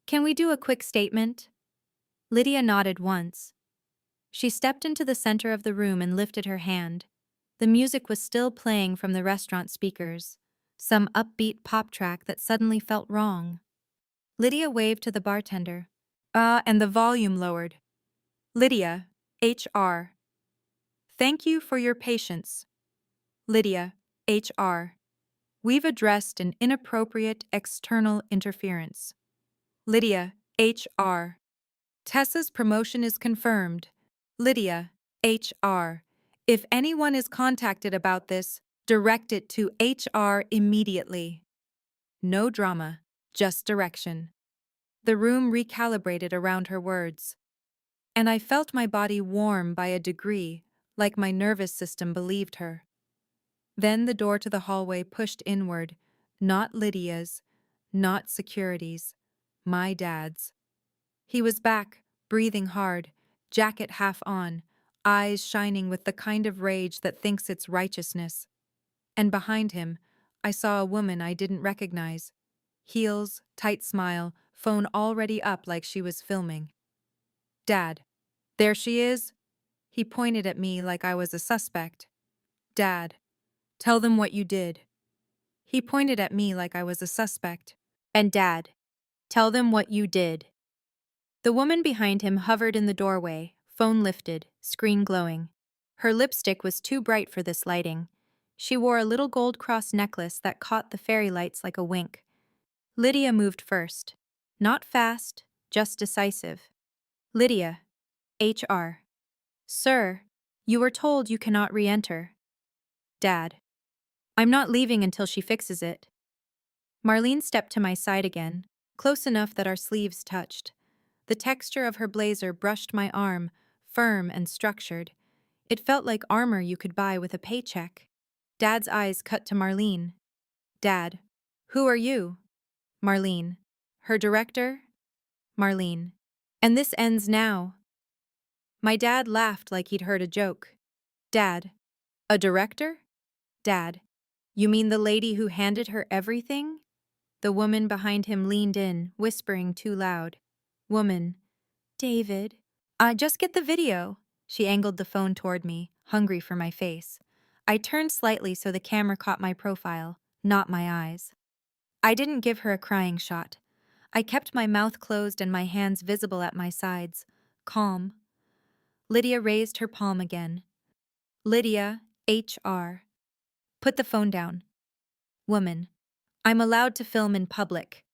Can we do a quick statement? Lydia nodded once. She stepped into the center of the room and lifted her hand. The music was still playing from the restaurant speakers, some upbeat pop track that suddenly felt wrong. Lydia waved to the bartender. And the volume lowered. Lydia, HR. Thank you for your patience. Lydia, HR. We've addressed an inappropriate external interference. Lydia, HR. Tessa's promotion is confirmed. Lydia, HR. If anyone is contacted about this, direct it to HR immediately. No drama, just direction. The room recalibrated around her words. And I felt my body warm by a degree, like my nervous system believed her. Then the door to the hallway pushed inward, not Lydia's, not security's, my dad's. He was back, breathing hard, jacket half on, eyes shining with the kind of rage that thinks it's righteousness. And behind him, I saw a woman I didn't recognize. Heels, tight smile, phone already up like she was filming. Dad. There she is. He pointed at me like I was a suspect. Dad. Tell them what you did. He pointed at me like I was a suspect. And Dad. Tell them what you did. The woman behind him hovered in the doorway, phone lifted, screen glowing. Her lipstick was too bright for this lighting. She wore a little gold cross necklace that caught the fairy lights like a wink. Lydia moved first. Not fast, just decisive. Lydia. HR. Sir, you were told you cannot re-enter. Dad. I'm not leaving until she fixes it. Marlene stepped to my side again, close enough that our sleeves touched. The texture of her blazer brushed my arm, firm and structured. It felt like armor you could buy with a paycheck. Dad's eyes cut to Marlene. Dad, who are you? Marlene. Her director? Marlene. And this ends now. My dad laughed like he'd heard a joke. Dad. A director? Dad. You mean the lady who handed her everything? The woman behind him leaned in, whispering too loud. Woman. David. Just get the video. She angled the phone toward me, hungry for my face. I turned slightly so the camera caught my profile, not my eyes. I didn't give her a crying shot. I kept my mouth closed and my hands visible at my sides, calm. Lydia raised her palm again. Lydia, HR. Put the phone down. Woman. I'm allowed to film in public.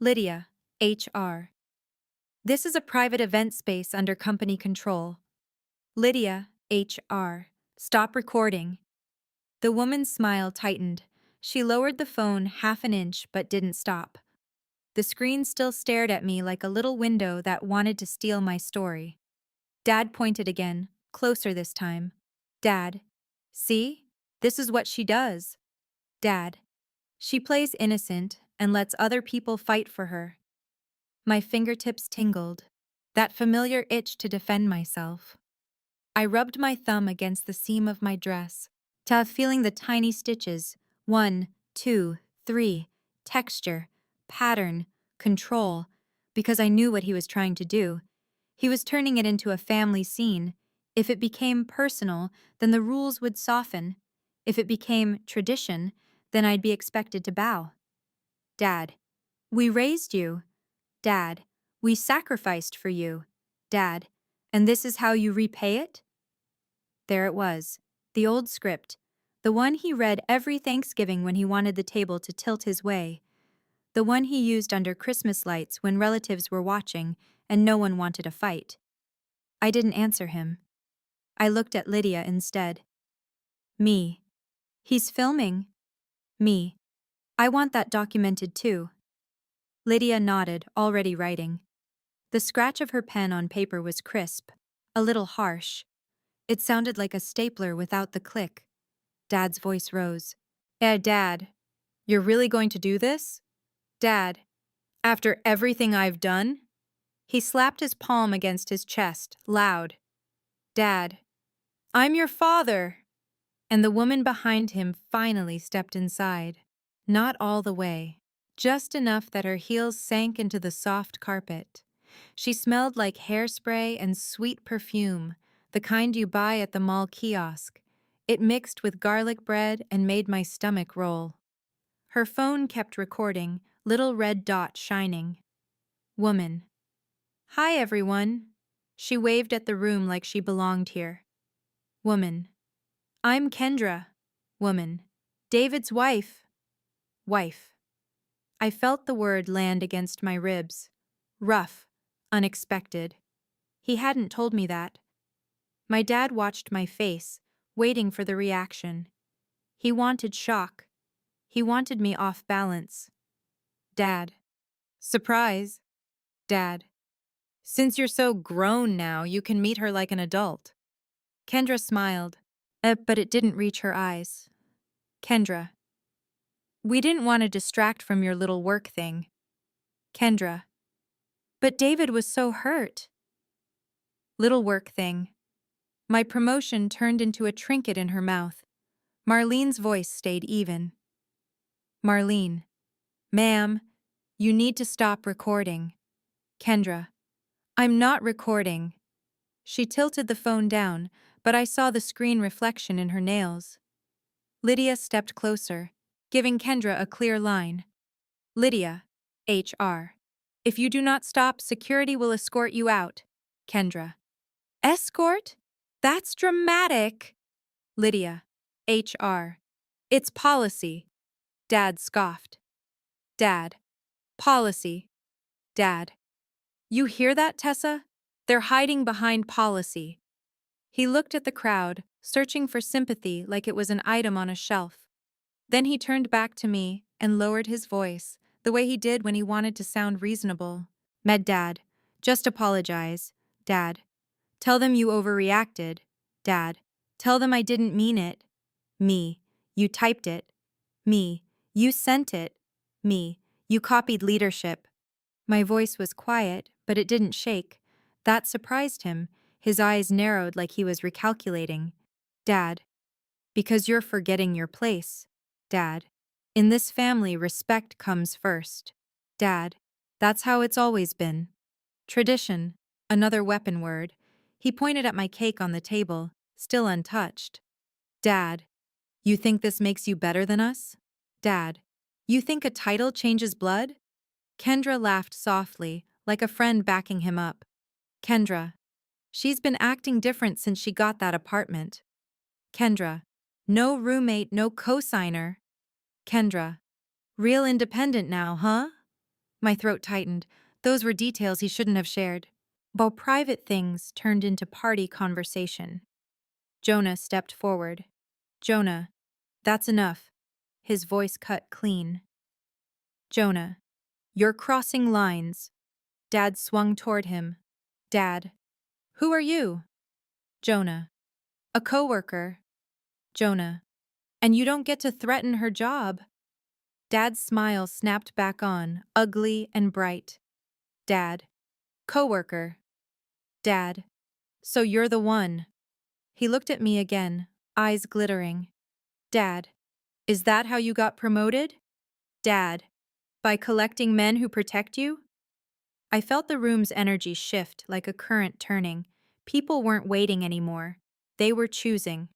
Lydia, HR. This is a private event space under company control. Lydia, HR. Stop recording. The woman's smile tightened. She lowered the phone half an inch but didn't stop. The screen still stared at me like a little window that wanted to steal my story. Dad pointed again, closer this time. Dad. See? This is what she does. Dad. She plays innocent and lets other people fight for her. My fingertips tingled, that familiar itch to defend myself. I rubbed my thumb against the seam of my dress, feeling the tiny stitches, 1, 2, 3, texture, pattern, control, because I knew what he was trying to do. He was turning it into a family scene. If it became personal, then the rules would soften. If it became tradition, then I'd be expected to bow. Dad. We raised you. Dad. We sacrificed for you. Dad. And this is how you repay it? There it was, the old script, the one he read every Thanksgiving when he wanted the table to tilt his way, the one he used under Christmas lights when relatives were watching and no one wanted a fight. I didn't answer him. I looked at Lydia instead. Me. He's filming. Me. I want that documented too. Lydia nodded, already writing. The scratch of her pen on paper was crisp, a little harsh. It sounded like a stapler without the click. Dad's voice rose. Dad, you're really going to do this? Dad, after everything I've done? He slapped his palm against his chest, loud. Dad, I'm your father. And the woman behind him finally stepped inside. Not all the way, just enough that her heels sank into the soft carpet. She smelled like hairspray and sweet perfume, the kind you buy at the mall kiosk. It mixed with garlic bread and made my stomach roll. Her phone kept recording, little red dot shining. Woman. Hi, everyone. She waved at the room like she belonged here. Woman. I'm Kendra. Woman. David's wife. Wife. I felt the word land against my ribs. Rough. Unexpected. He hadn't told me that. My dad watched my face, waiting for the reaction. He wanted shock. He wanted me off balance. Dad. Surprise. Dad. Since you're so grown now, you can meet her like an adult. Kendra smiled, but it didn't reach her eyes. Kendra. We didn't want to distract from your little work thing. Kendra. But David was so hurt. Little work thing. My promotion turned into a trinket in her mouth. Marlene's voice stayed even. Marlene. Ma'am, you need to stop recording. Kendra. I'm not recording. She tilted the phone down, but I saw the screen reflection in her nails. Lydia stepped closer, giving Kendra a clear line. Lydia, HR. If you do not stop, security will escort you out. Kendra. Escort? That's dramatic. Lydia, HR. It's policy. Dad scoffed. Dad. Policy. Dad. You hear that, Tessa? They're hiding behind policy. He looked at the crowd, searching for sympathy like it was an item on a shelf. Then he turned back to me and lowered his voice, the way he did when he wanted to sound reasonable. Dad. Just apologize. Dad. Tell them you overreacted. Dad. Tell them I didn't mean it. Me. You typed it. Me. You sent it. Me. You copied leadership. My voice was quiet, but it didn't shake. That surprised him. His eyes narrowed like he was recalculating. Dad. Because you're forgetting your place. Dad. In this family, respect comes first. Dad. That's how it's always been. Tradition. Another weapon word. He pointed at my cake on the table, still untouched. Dad. You think this makes you better than us? Dad. You think a title changes blood? Kendra laughed softly, like a friend backing him up. Kendra. She's been acting different since she got that apartment. Kendra. No roommate, no cosigner. Kendra. Real independent now, huh? My throat tightened. Those were details he shouldn't have shared. But private things turned into party conversation. Jonah stepped forward. Jonah. That's enough. His voice cut clean. Jonah. You're crossing lines. Dad swung toward him. Dad. Who are you? Jonah. A coworker. Jonah. And you don't get to threaten her job. Dad's smile snapped back on, ugly and bright. Dad. Coworker. Dad. So you're the one. He looked at me again, eyes glittering. Dad. Is that how you got promoted? Dad. By collecting men who protect you? I felt the room's energy shift like a current turning. People weren't waiting anymore. They were choosing.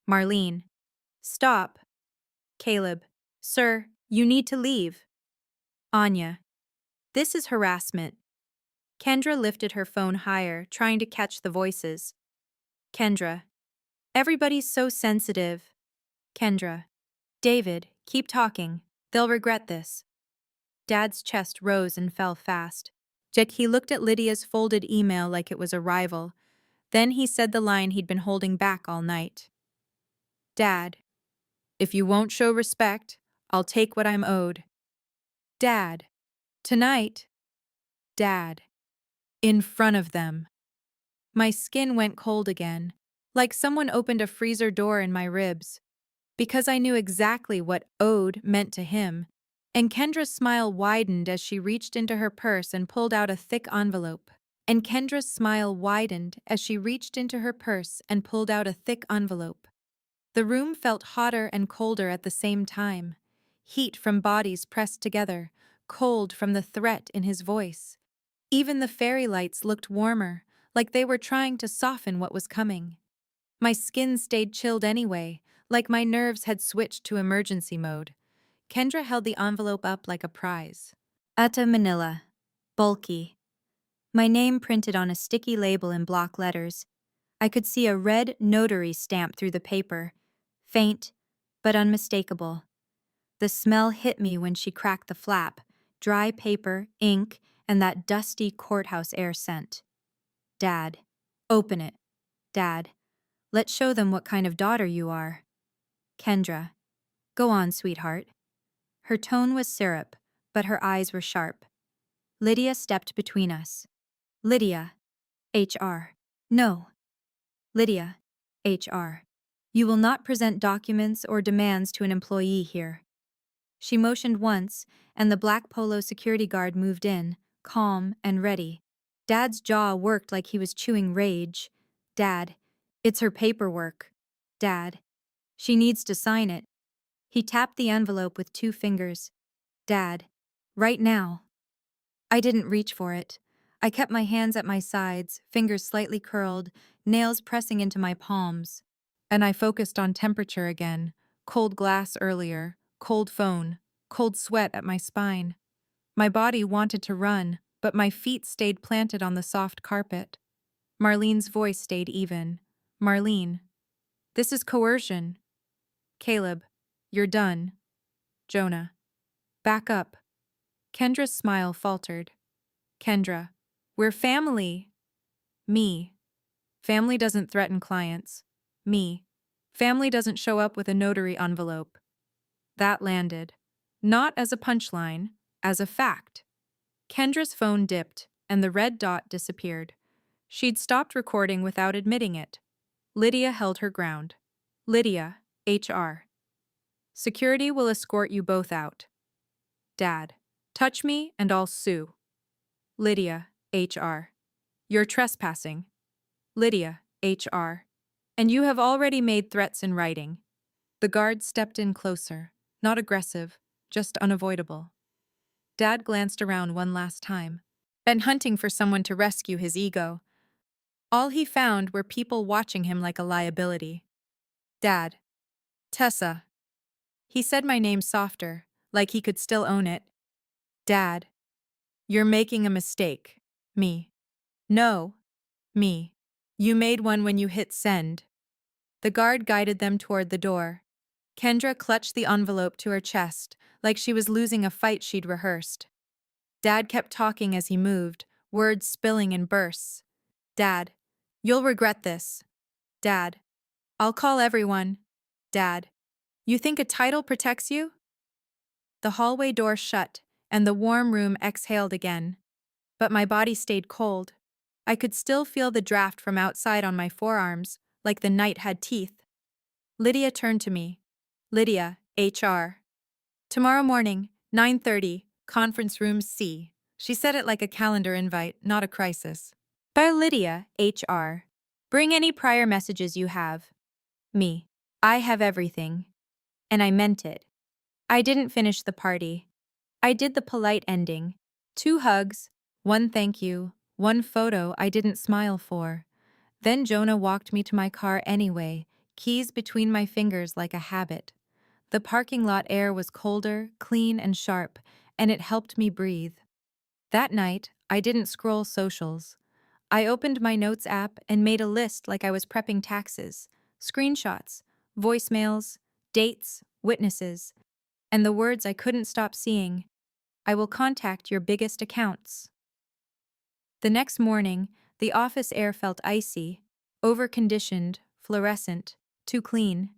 Marlene. Stop. Caleb. Sir, you need to leave. Anya. This is harassment. Kendra lifted her phone higher, trying to catch the voices. Kendra. Everybody's so sensitive. Kendra. David, keep talking. They'll regret this. Dad's chest rose and fell fast. Yet he looked at Lydia's folded email like it was a rival. Then he said the line he'd been holding back all night. Dad. If you won't show respect, I'll take what I'm owed. Dad. Tonight. Dad. In front of them. My skin went cold again, like someone opened a freezer door in my ribs. Because I knew exactly what owed meant to him, and Kendra's smile widened as she reached into her purse and pulled out a thick envelope. And Kendra's smile widened as she reached into her purse and pulled out a thick envelope. The room felt hotter and colder at the same time. Heat from bodies pressed together, cold from the threat in his voice. Even the fairy lights looked warmer, like they were trying to soften what was coming. My skin stayed chilled anyway, like my nerves had switched to emergency mode. Kendra held the envelope up like a prize. Etta Manila. Bulky. My name printed on a sticky label in block letters. I could see a red notary stamp through the paper. Faint, but unmistakable. The smell hit me when she cracked the flap. Dry paper, ink, and that dusty courthouse air scent. Dad. Open it. Dad. Let's show them what kind of daughter you are. Kendra. Go on, sweetheart. Her tone was syrup, but her eyes were sharp. Lydia stepped between us. Lydia. HR. No. Lydia. HR. You will not present documents or demands to an employee here. She motioned once, and the black polo security guard moved in, calm and ready. Dad's jaw worked like he was chewing rage. Dad. It's her paperwork. Dad. She needs to sign it. He tapped the envelope with 2 fingers. Dad. Right now. I didn't reach for it. I kept my hands at my sides, fingers slightly curled, nails pressing into my palms. And I focused on temperature again. Cold glass earlier, cold phone, cold sweat at my spine. My body wanted to run, but my feet stayed planted on the soft carpet. Marlene's voice stayed even. Marlene. This is coercion. Caleb. You're done. Jonah. Back up. Kendra's smile faltered. Kendra. We're family. Me. Family doesn't threaten clients. Me. Family doesn't show up with a notary envelope. That landed. Not as a punchline, as a fact. Kendra's phone dipped, and the red dot disappeared. She'd stopped recording without admitting it. Lydia held her ground. Lydia, HR. Security will escort you both out. Dad. Touch me and I'll sue. Lydia, HR. You're trespassing. Lydia, HR. And you have already made threats in writing. The guard stepped in closer, not aggressive, just unavoidable. Dad glanced around one last time, been hunting for someone to rescue his ego. All he found were people watching him like a liability. Dad. Tessa. He said my name softer, like he could still own it. Dad. You're making a mistake. Me. No. Me. You made one when you hit send. The guard guided them toward the door. Kendra clutched the envelope to her chest, like she was losing a fight she'd rehearsed. Dad kept talking as he moved, words spilling in bursts. Dad. You'll regret this. Dad. I'll call everyone. Dad. You think a title protects you? The hallway door shut, and the warm room exhaled again. But my body stayed cold. I could still feel the draft from outside on my forearms, like the night had teeth. Lydia turned to me. Lydia, HR. Tomorrow morning, 9:30, conference room C. She said it like a calendar invite, not a crisis. By Lydia, HR. Bring any prior messages you have. Me. I have everything. And I meant it. I didn't finish the party. I did the polite ending. 2 hugs, 1 thank you, 1 photo I didn't smile for. Then Jonah walked me to my car anyway, keys between my fingers like a habit. The parking lot air was colder, clean, and sharp, and it helped me breathe. That night, I didn't scroll socials. I opened my notes app and made a list like I was prepping taxes, screenshots, voicemails, dates, witnesses, and the words I couldn't stop seeing. I will contact your biggest accounts. The next morning, the office air felt icy, over-conditioned, fluorescent, too clean.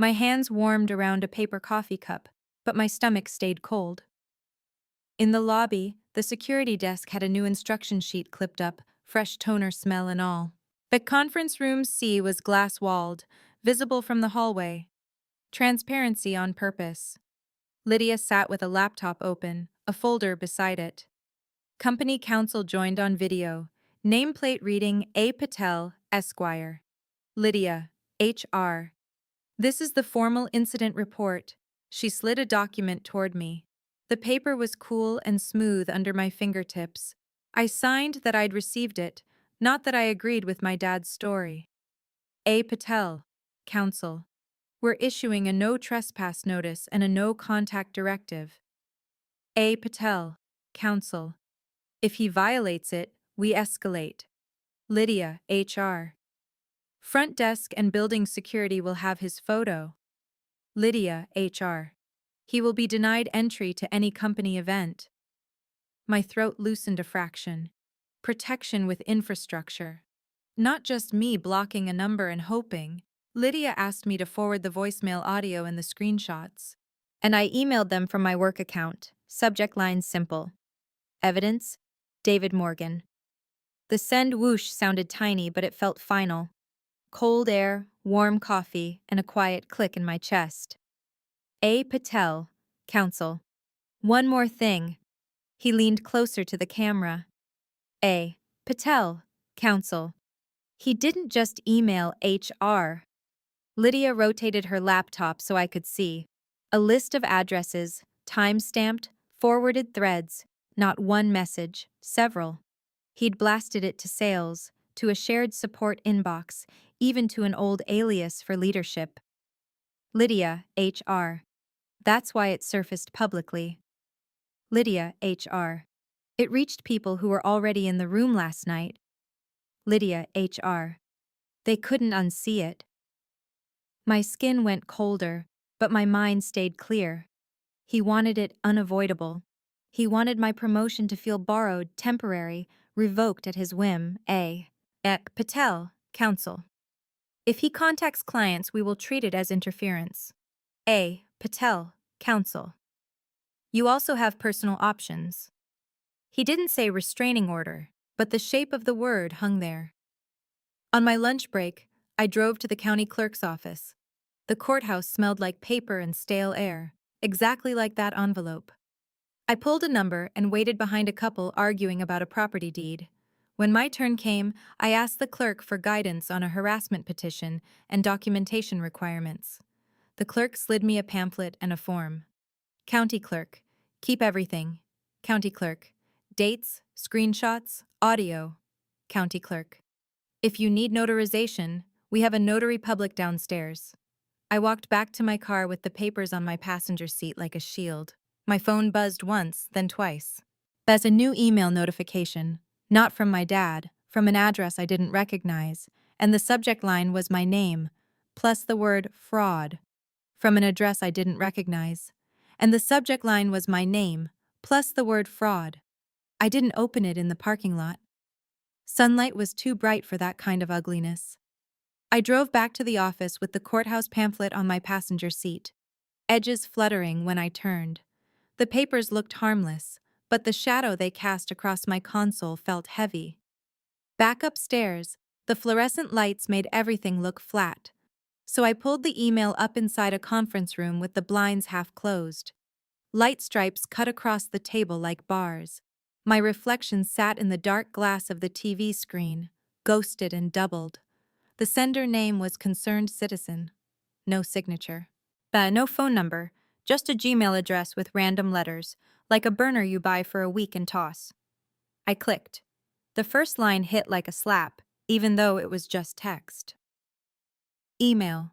My hands warmed around a paper coffee cup, but my stomach stayed cold. In the lobby, the security desk had a new instruction sheet clipped up, fresh toner smell and all. The conference room C was glass-walled, visible from the hallway. Transparency on purpose. Lydia sat with a laptop open, a folder beside it. Company counsel joined on video, nameplate reading A. Patel, Esquire. Lydia, HR. This is the formal incident report. She slid a document toward me. The paper was cool and smooth under my fingertips. I signed that I'd received it, not that I agreed with my dad's story. A. Patel, counsel. We're issuing a no trespass notice and a no contact directive. A. Patel, counsel. If he violates it, we escalate. Lydia, HR. Front desk and building security will have his photo. Lydia, HR. He will be denied entry to any company event. My throat loosened a fraction. Protection with infrastructure. Not just me blocking a number and hoping. Lydia asked me to forward the voicemail audio and the screenshots. And I emailed them from my work account. Subject line simple. Evidence? David Morgan. The send whoosh sounded tiny, but it felt final. Cold air, warm coffee, and a quiet click in my chest. A. Patel, counsel. One more thing. He leaned closer to the camera. A. Patel, counsel. He didn't just email HR. Lydia rotated her laptop so I could see. A list of addresses, time-stamped, forwarded threads, not one message, several. He'd blasted it to sales, to a shared support inbox, even to an old alias for leadership. Lydia, HR. That's why it surfaced publicly. Lydia, HR. It reached people who were already in the room last night. Lydia, HR. They couldn't unsee it. My skin went colder, but my mind stayed clear. He wanted it unavoidable. He wanted my promotion to feel borrowed, temporary, revoked at his whim. A. Patel, counsel. If he contacts clients, we will treat it as interference. A. Patel, Counsel. You also have personal options. He didn't say restraining order, but the shape of the word hung there. On my lunch break, I drove to the county clerk's office. The courthouse smelled like paper and stale air, exactly like that envelope. I pulled a number and waited behind a couple arguing about a property deed. When my turn came, I asked the clerk for guidance on a harassment petition and documentation requirements. The clerk slid me a pamphlet and a form. County clerk. Keep everything. County clerk. Dates, screenshots, audio. County clerk. If you need notarization, we have a notary public downstairs. I walked back to my car with the papers on my passenger seat like a shield. My phone buzzed once, then twice. There's a new email notification, not from my dad, from an address I didn't recognize, and the subject line was my name, plus the word fraud, from an address I didn't recognize. And the subject line was my name, plus the word fraud. I didn't open it in the parking lot. Sunlight was too bright for that kind of ugliness. I drove back to the office with the courthouse pamphlet on my passenger seat, edges fluttering when I turned. The papers looked harmless, but the shadow they cast across my console felt heavy. Back upstairs, the fluorescent lights made everything look flat, so I pulled the email up inside a conference room with the blinds half closed. Light stripes cut across the table like bars. My reflection sat in the dark glass of the TV screen, ghosted and doubled. The sender name was Concerned Citizen. No signature. No phone number, just a Gmail address with random letters, like a burner you buy for a week and toss. I clicked. The first line hit like a slap, even though it was just text. Email.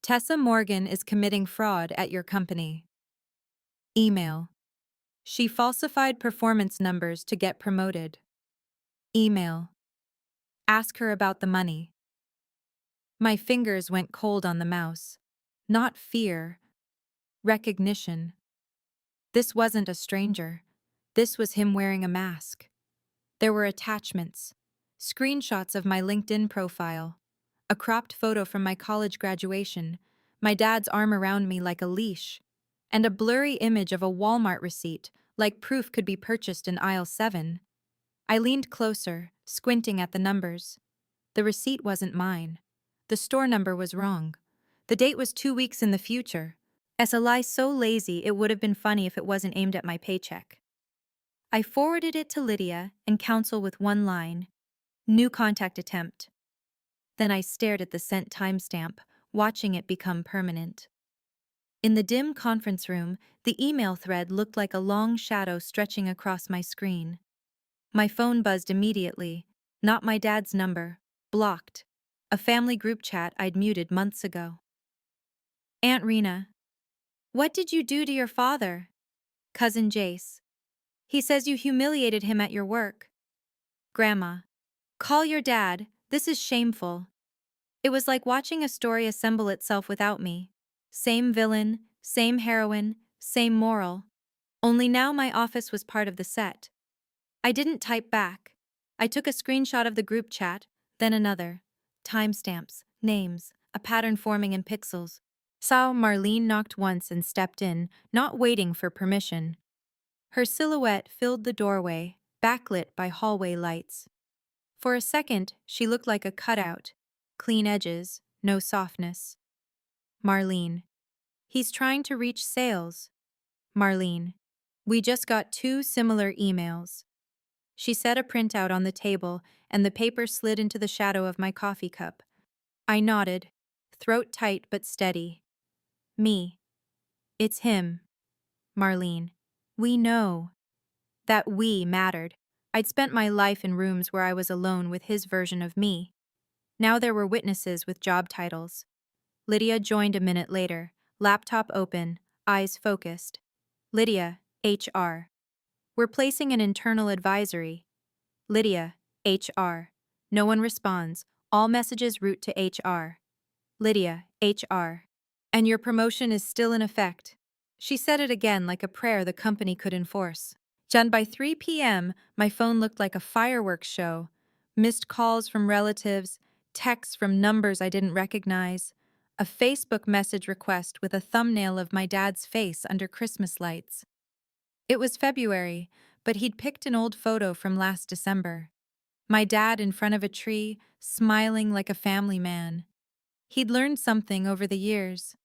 Tessa Morgan is committing fraud at your company. Email. She falsified performance numbers to get promoted. Email. Ask her about the money. My fingers went cold on the mouse. Not fear. Recognition. This wasn't a stranger. This was him wearing a mask. There were attachments. Screenshots of my LinkedIn profile. A cropped photo from my college graduation. My dad's arm around me like a leash. And a blurry image of a Walmart receipt, like proof could be purchased in aisle 7. I leaned closer, squinting at the numbers. The receipt wasn't mine. The store number was wrong. The date was 2 weeks in the future. As a lie so lazy it would have been funny if it wasn't aimed at my paycheck. I forwarded it to Lydia and counsel with one line. New contact attempt. Then I stared at the sent timestamp, watching it become permanent. In the dim conference room, the email thread looked like a long shadow stretching across my screen. My phone buzzed immediately. Not my dad's number. Blocked. A family group chat I'd muted months ago. Aunt Rena. What did you do to your father? Cousin Jace. He says you humiliated him at your work. Grandma. Call your dad. This is shameful. It was like watching a story assemble itself without me. Same villain, same heroine, same moral. Only now my office was part of the set. I didn't type back. I took a screenshot of the group chat, then another. Timestamps, names, a pattern forming in pixels. Saw Marlene knocked once and stepped in, not waiting for permission. Her silhouette filled the doorway, backlit by hallway lights. For a second, she looked like a cutout. Clean edges, no softness. Marlene. He's trying to reach sales. Marlene. We just got 2 similar emails. She set a printout on the table, and the paper slid into the shadow of my coffee cup. I nodded, throat tight but steady. Me. It's him. Marlene. We know. That we mattered. I'd spent my life in rooms where I was alone with his version of me. Now there were witnesses with job titles. Lydia joined a minute later, laptop open, eyes focused. Lydia, HR. We're placing an internal advisory. Lydia, HR. No one responds. All messages route to HR. Lydia, HR. And your promotion is still in effect. She said it again like a prayer the company could enforce. Done by 3 p.m., my phone looked like a fireworks show. Missed calls from relatives, texts from numbers I didn't recognize. A Facebook message request with a thumbnail of my dad's face under Christmas lights. It was February, but he'd picked an old photo from last December. My dad in front of a tree, smiling like a family man. He'd learned something over the years.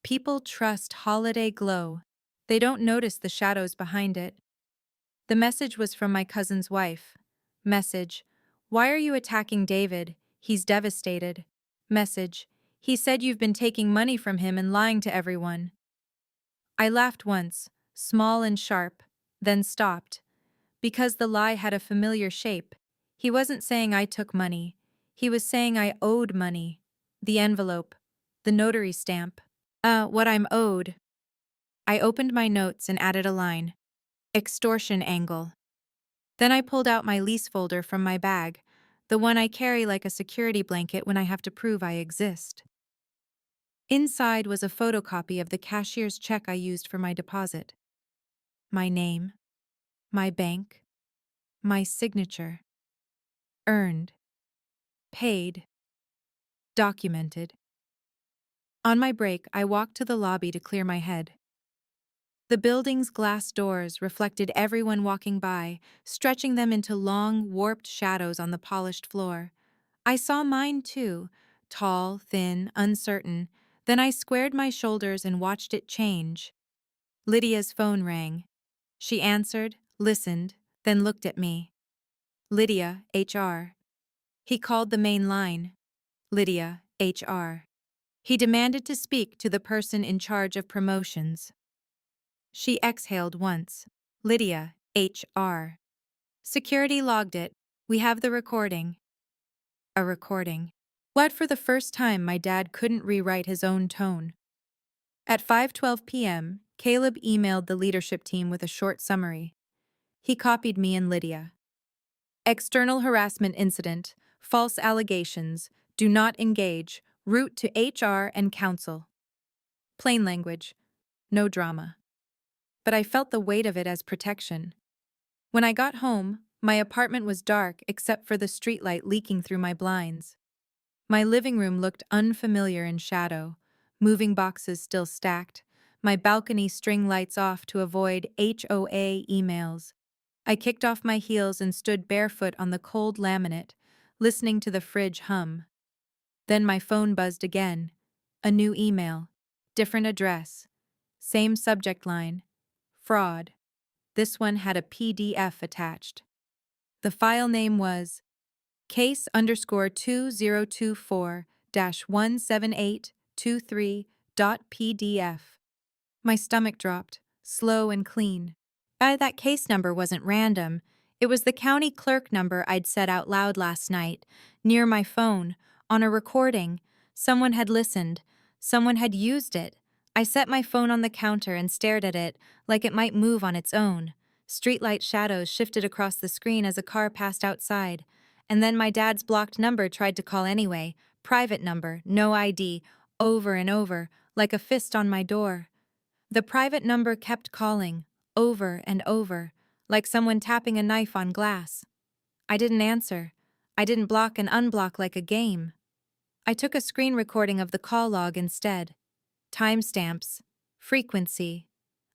People trust holiday glow. They don't notice the shadows behind it. The message was from my cousin's wife. Message: "Why are you attacking David? He's devastated." Message: "He said you've been taking money from him and lying to everyone." I laughed once, small and sharp, then stopped. Because the lie had a familiar shape. He wasn't saying I took money. He was saying I owed money. The envelope. The notary stamp. What I'm owed. I opened my notes and added a line. Extortion angle. Then I pulled out my lease folder from my bag, the one I carry like a security blanket when I have to prove I exist. Inside was a photocopy of the cashier's check I used for my deposit. My name. My bank. My signature. Earned. Paid. Documented. On my break, I walked to the lobby to clear my head. The building's glass doors reflected everyone walking by, stretching them into long, warped shadows on the polished floor. I saw mine too, tall, thin, uncertain. Then I squared my shoulders and watched it change. Lydia's phone rang. She answered, listened, then looked at me. Lydia, HR. He called the main line. Lydia, HR. He demanded to speak to the person in charge of promotions. She exhaled once. Lydia, HR. Security logged it. We have the recording. A recording. What, for the first time, my dad couldn't rewrite his own tone. At 5:12 p.m., Caleb emailed the leadership team with a short summary. He copied me and Lydia. External harassment incident, false allegations, do not engage, route to HR and counsel. Plain language, no drama. But I felt the weight of it as protection. When I got home, my apartment was dark except for the streetlight leaking through my blinds. My living room looked unfamiliar in shadow, moving boxes still stacked, my balcony string lights off to avoid HOA emails. I kicked off my heels and stood barefoot on the cold laminate, listening to the fridge hum. Then my phone buzzed again. A new email. Different address. Same subject line. Fraud. This one had a PDF attached. The file name was case_2024-17823.pdf. My stomach dropped, slow and clean. That case number wasn't random. It was the county clerk number I'd said out loud last night, near my phone, on a recording. Someone had listened. Someone had used it. I set my phone on the counter and stared at it, like it might move on its own. Streetlight shadows shifted across the screen as a car passed outside. And then my dad's blocked number tried to call anyway. Private number, no ID, over and over, like a fist on my door. The private number kept calling, over and over, like someone tapping a knife on glass. I didn't answer. I didn't block and unblock like a game. I took a screen recording of the call log instead. Timestamps, frequency,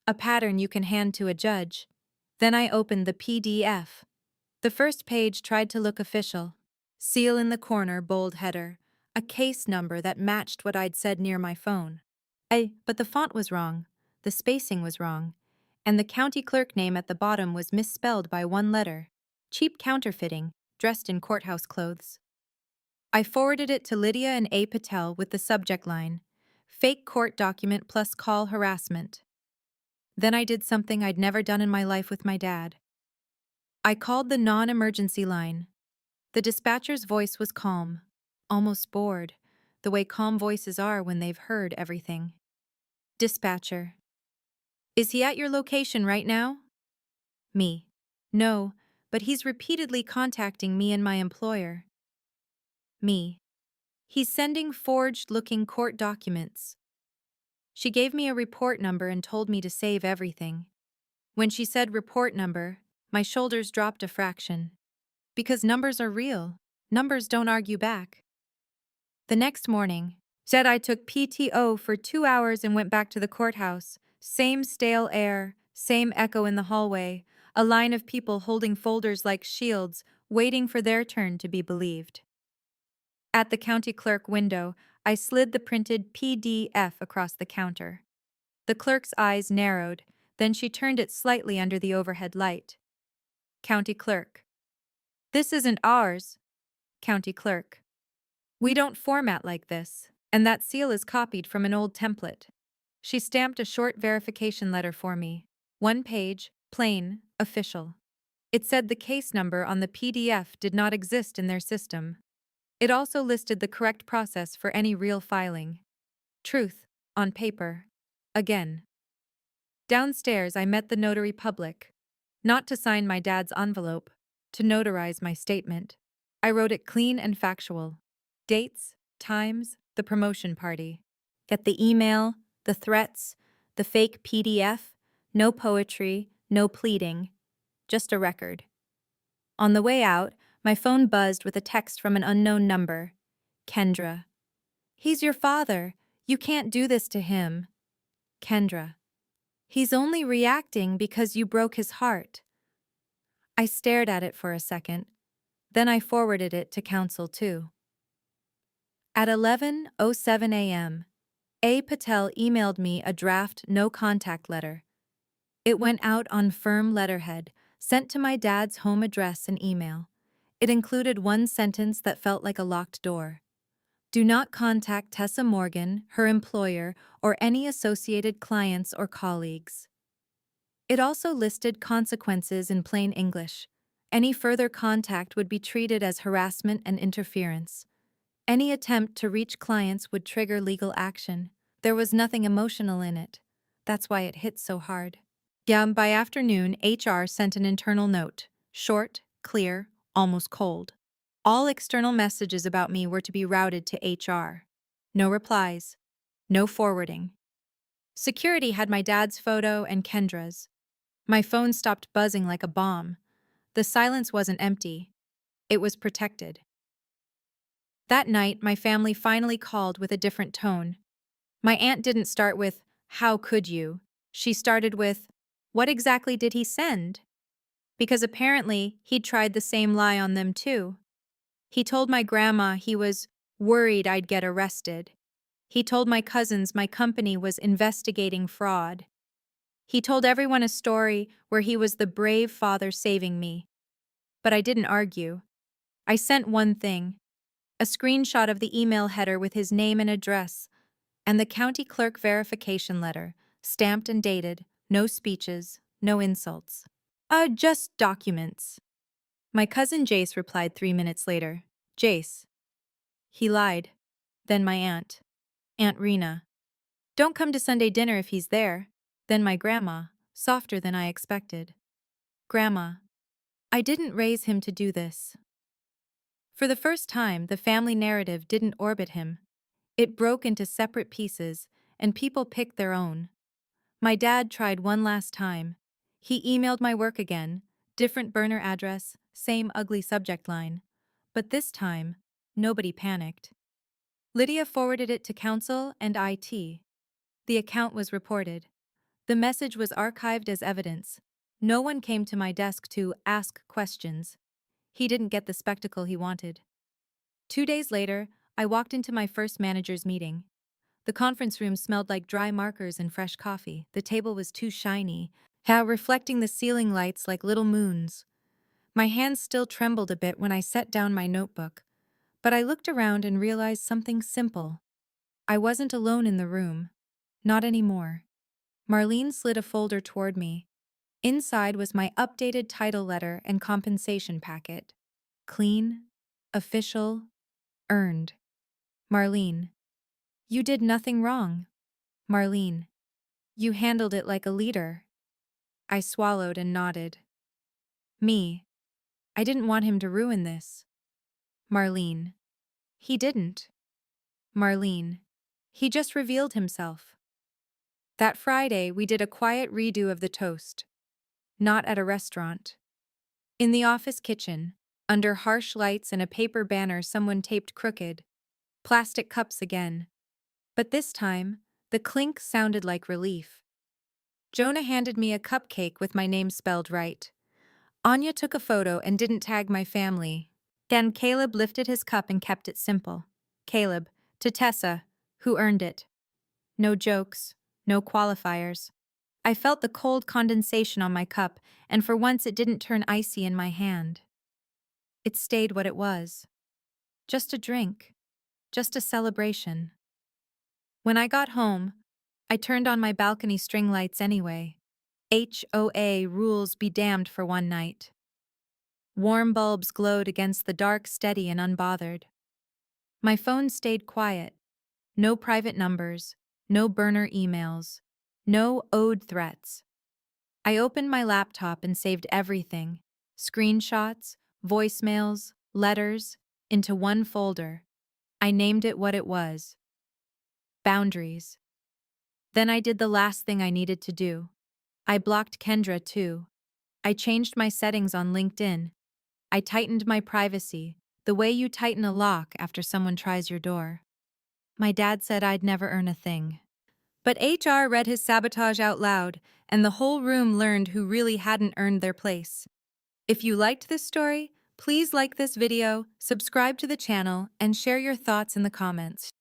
a pattern you can hand to a judge. Then I opened the PDF. The first page tried to look official. Seal in the corner, bold header, a case number that matched what I'd said near my phone. But the font was wrong, the spacing was wrong, and the county clerk name at the bottom was misspelled by one letter. Cheap counterfeiting, dressed in courthouse clothes. I forwarded it to Lydia and A. Patel with the subject line, fake court document plus call harassment. Then I did something I'd never done in my life with my dad. I called the non-emergency line. The dispatcher's voice was calm, almost bored, the way calm voices are when they've heard everything. Dispatcher. Is he at your location right now? Me. No, but he's repeatedly contacting me and my employer. Me. He's sending forged-looking court documents. She gave me a report number and told me to save everything. When she said report number, my shoulders dropped a fraction. Because numbers are real. Numbers don't argue back. The next morning, Said I took PTO for 2 hours and went back to the courthouse. Same stale air, same echo in the hallway, a line of people holding folders like shields, waiting for their turn to be believed. At the county clerk window, I slid the printed PDF across the counter. The clerk's eyes narrowed, then she turned it slightly under the overhead light. County clerk. This isn't ours. County clerk. We don't format like this, and that seal is copied from an old template. She stamped a short verification letter for me. 1 page, plain, official. It said the case number on the PDF did not exist in their system. It also listed the correct process for any real filing. Truth, on paper. Again. Downstairs, I met the notary public. Not to sign my dad's envelope, to notarize my statement. I wrote it clean and factual. Dates, times, the promotion party. Get the email, the threats, the fake PDF, no poetry, no pleading, just a record. On the way out, my phone buzzed with a text from an unknown number. Kendra. He's your father. You can't do this to him. Kendra. He's only reacting because you broke his heart. I stared at it for a second. Then I forwarded it to counsel too. At 11:07 a.m., A. Patel emailed me a draft no-contact letter. It went out on firm letterhead, sent to my dad's home address and email. It included one sentence that felt like a locked door. Do not contact Tessa Morgan, her employer, or any associated clients or colleagues. It also listed consequences in plain English. Any further contact would be treated as harassment and interference. Any attempt to reach clients would trigger legal action. There was nothing emotional in it. That's why it hit so hard. Yeah, by afternoon, HR sent an internal note. Short, clear, almost cold. All external messages about me were to be routed to HR. No replies. No forwarding. Security had my dad's photo and Kendra's. My phone stopped buzzing like a bomb. The silence wasn't empty. It was protected. That night, my family finally called with a different tone. My aunt didn't start with, "How could you?" She started with, "What exactly did he send?" Because apparently, he'd tried the same lie on them too. He told my grandma he was worried I'd get arrested. He told my cousins my company was investigating fraud. He told everyone a story where he was the brave father saving me. But I didn't argue. I sent one thing, a screenshot of the email header with his name and address, and the county clerk verification letter, stamped and dated, no speeches, no insults. Just documents. My cousin Jace replied 3 minutes later. Jace. He lied. Then my aunt. Aunt Rena. Don't come to Sunday dinner if he's there. Then my grandma, softer than I expected. Grandma. I didn't raise him to do this. For the first time, the family narrative didn't orbit him. It broke into separate pieces, and people picked their own. My dad tried one last time. He emailed my work again, different burner address, same ugly subject line. But this time, nobody panicked. Lydia forwarded it to counsel and IT. The account was reported. The message was archived as evidence. No one came to my desk to ask questions. He didn't get the spectacle he wanted. 2 days later, I walked into my first manager's meeting. The conference room smelled like dry markers and fresh coffee. The table was too shiny, reflecting the ceiling lights like little moons. My hands still trembled a bit when I set down my notebook, but I looked around and realized something simple. I wasn't alone in the room. Not anymore. Marlene slid a folder toward me. Inside was my updated title letter and compensation packet. Clean, official, earned. Marlene. You did nothing wrong. Marlene. You handled it like a leader. I swallowed and nodded. Me. I didn't want him to ruin this. Marlene. He didn't. Marlene. He just revealed himself. That Friday, we did a quiet redo of the toast. Not at a restaurant. In the office kitchen, under harsh lights and a paper banner someone taped crooked. Plastic cups again. But this time, the clink sounded like relief. Jonah handed me a cupcake with my name spelled right. Anya took a photo and didn't tag my family. Then Caleb lifted his cup and kept it simple. Caleb, to Tessa, who earned it. No jokes, no qualifiers. I felt the cold condensation on my cup, and for once it didn't turn icy in my hand. It stayed what it was. Just a drink. Just a celebration. When I got home, I turned on my balcony string lights anyway. HOA rules be damned for one night. Warm bulbs glowed against the dark, steady and unbothered. My phone stayed quiet. No private numbers, no burner emails, no ode threats. I opened my laptop and saved everything, screenshots, voicemails, letters, into one folder. I named it what it was. Boundaries. Then I did the last thing I needed to do. I blocked Kendra too. I changed my settings on LinkedIn. I tightened my privacy, the way you tighten a lock after someone tries your door. My dad said I'd never earn a thing. But HR read his sabotage out loud, and the whole room learned who really hadn't earned their place. If you liked this story, please like this video, subscribe to the channel, and share your thoughts in the comments.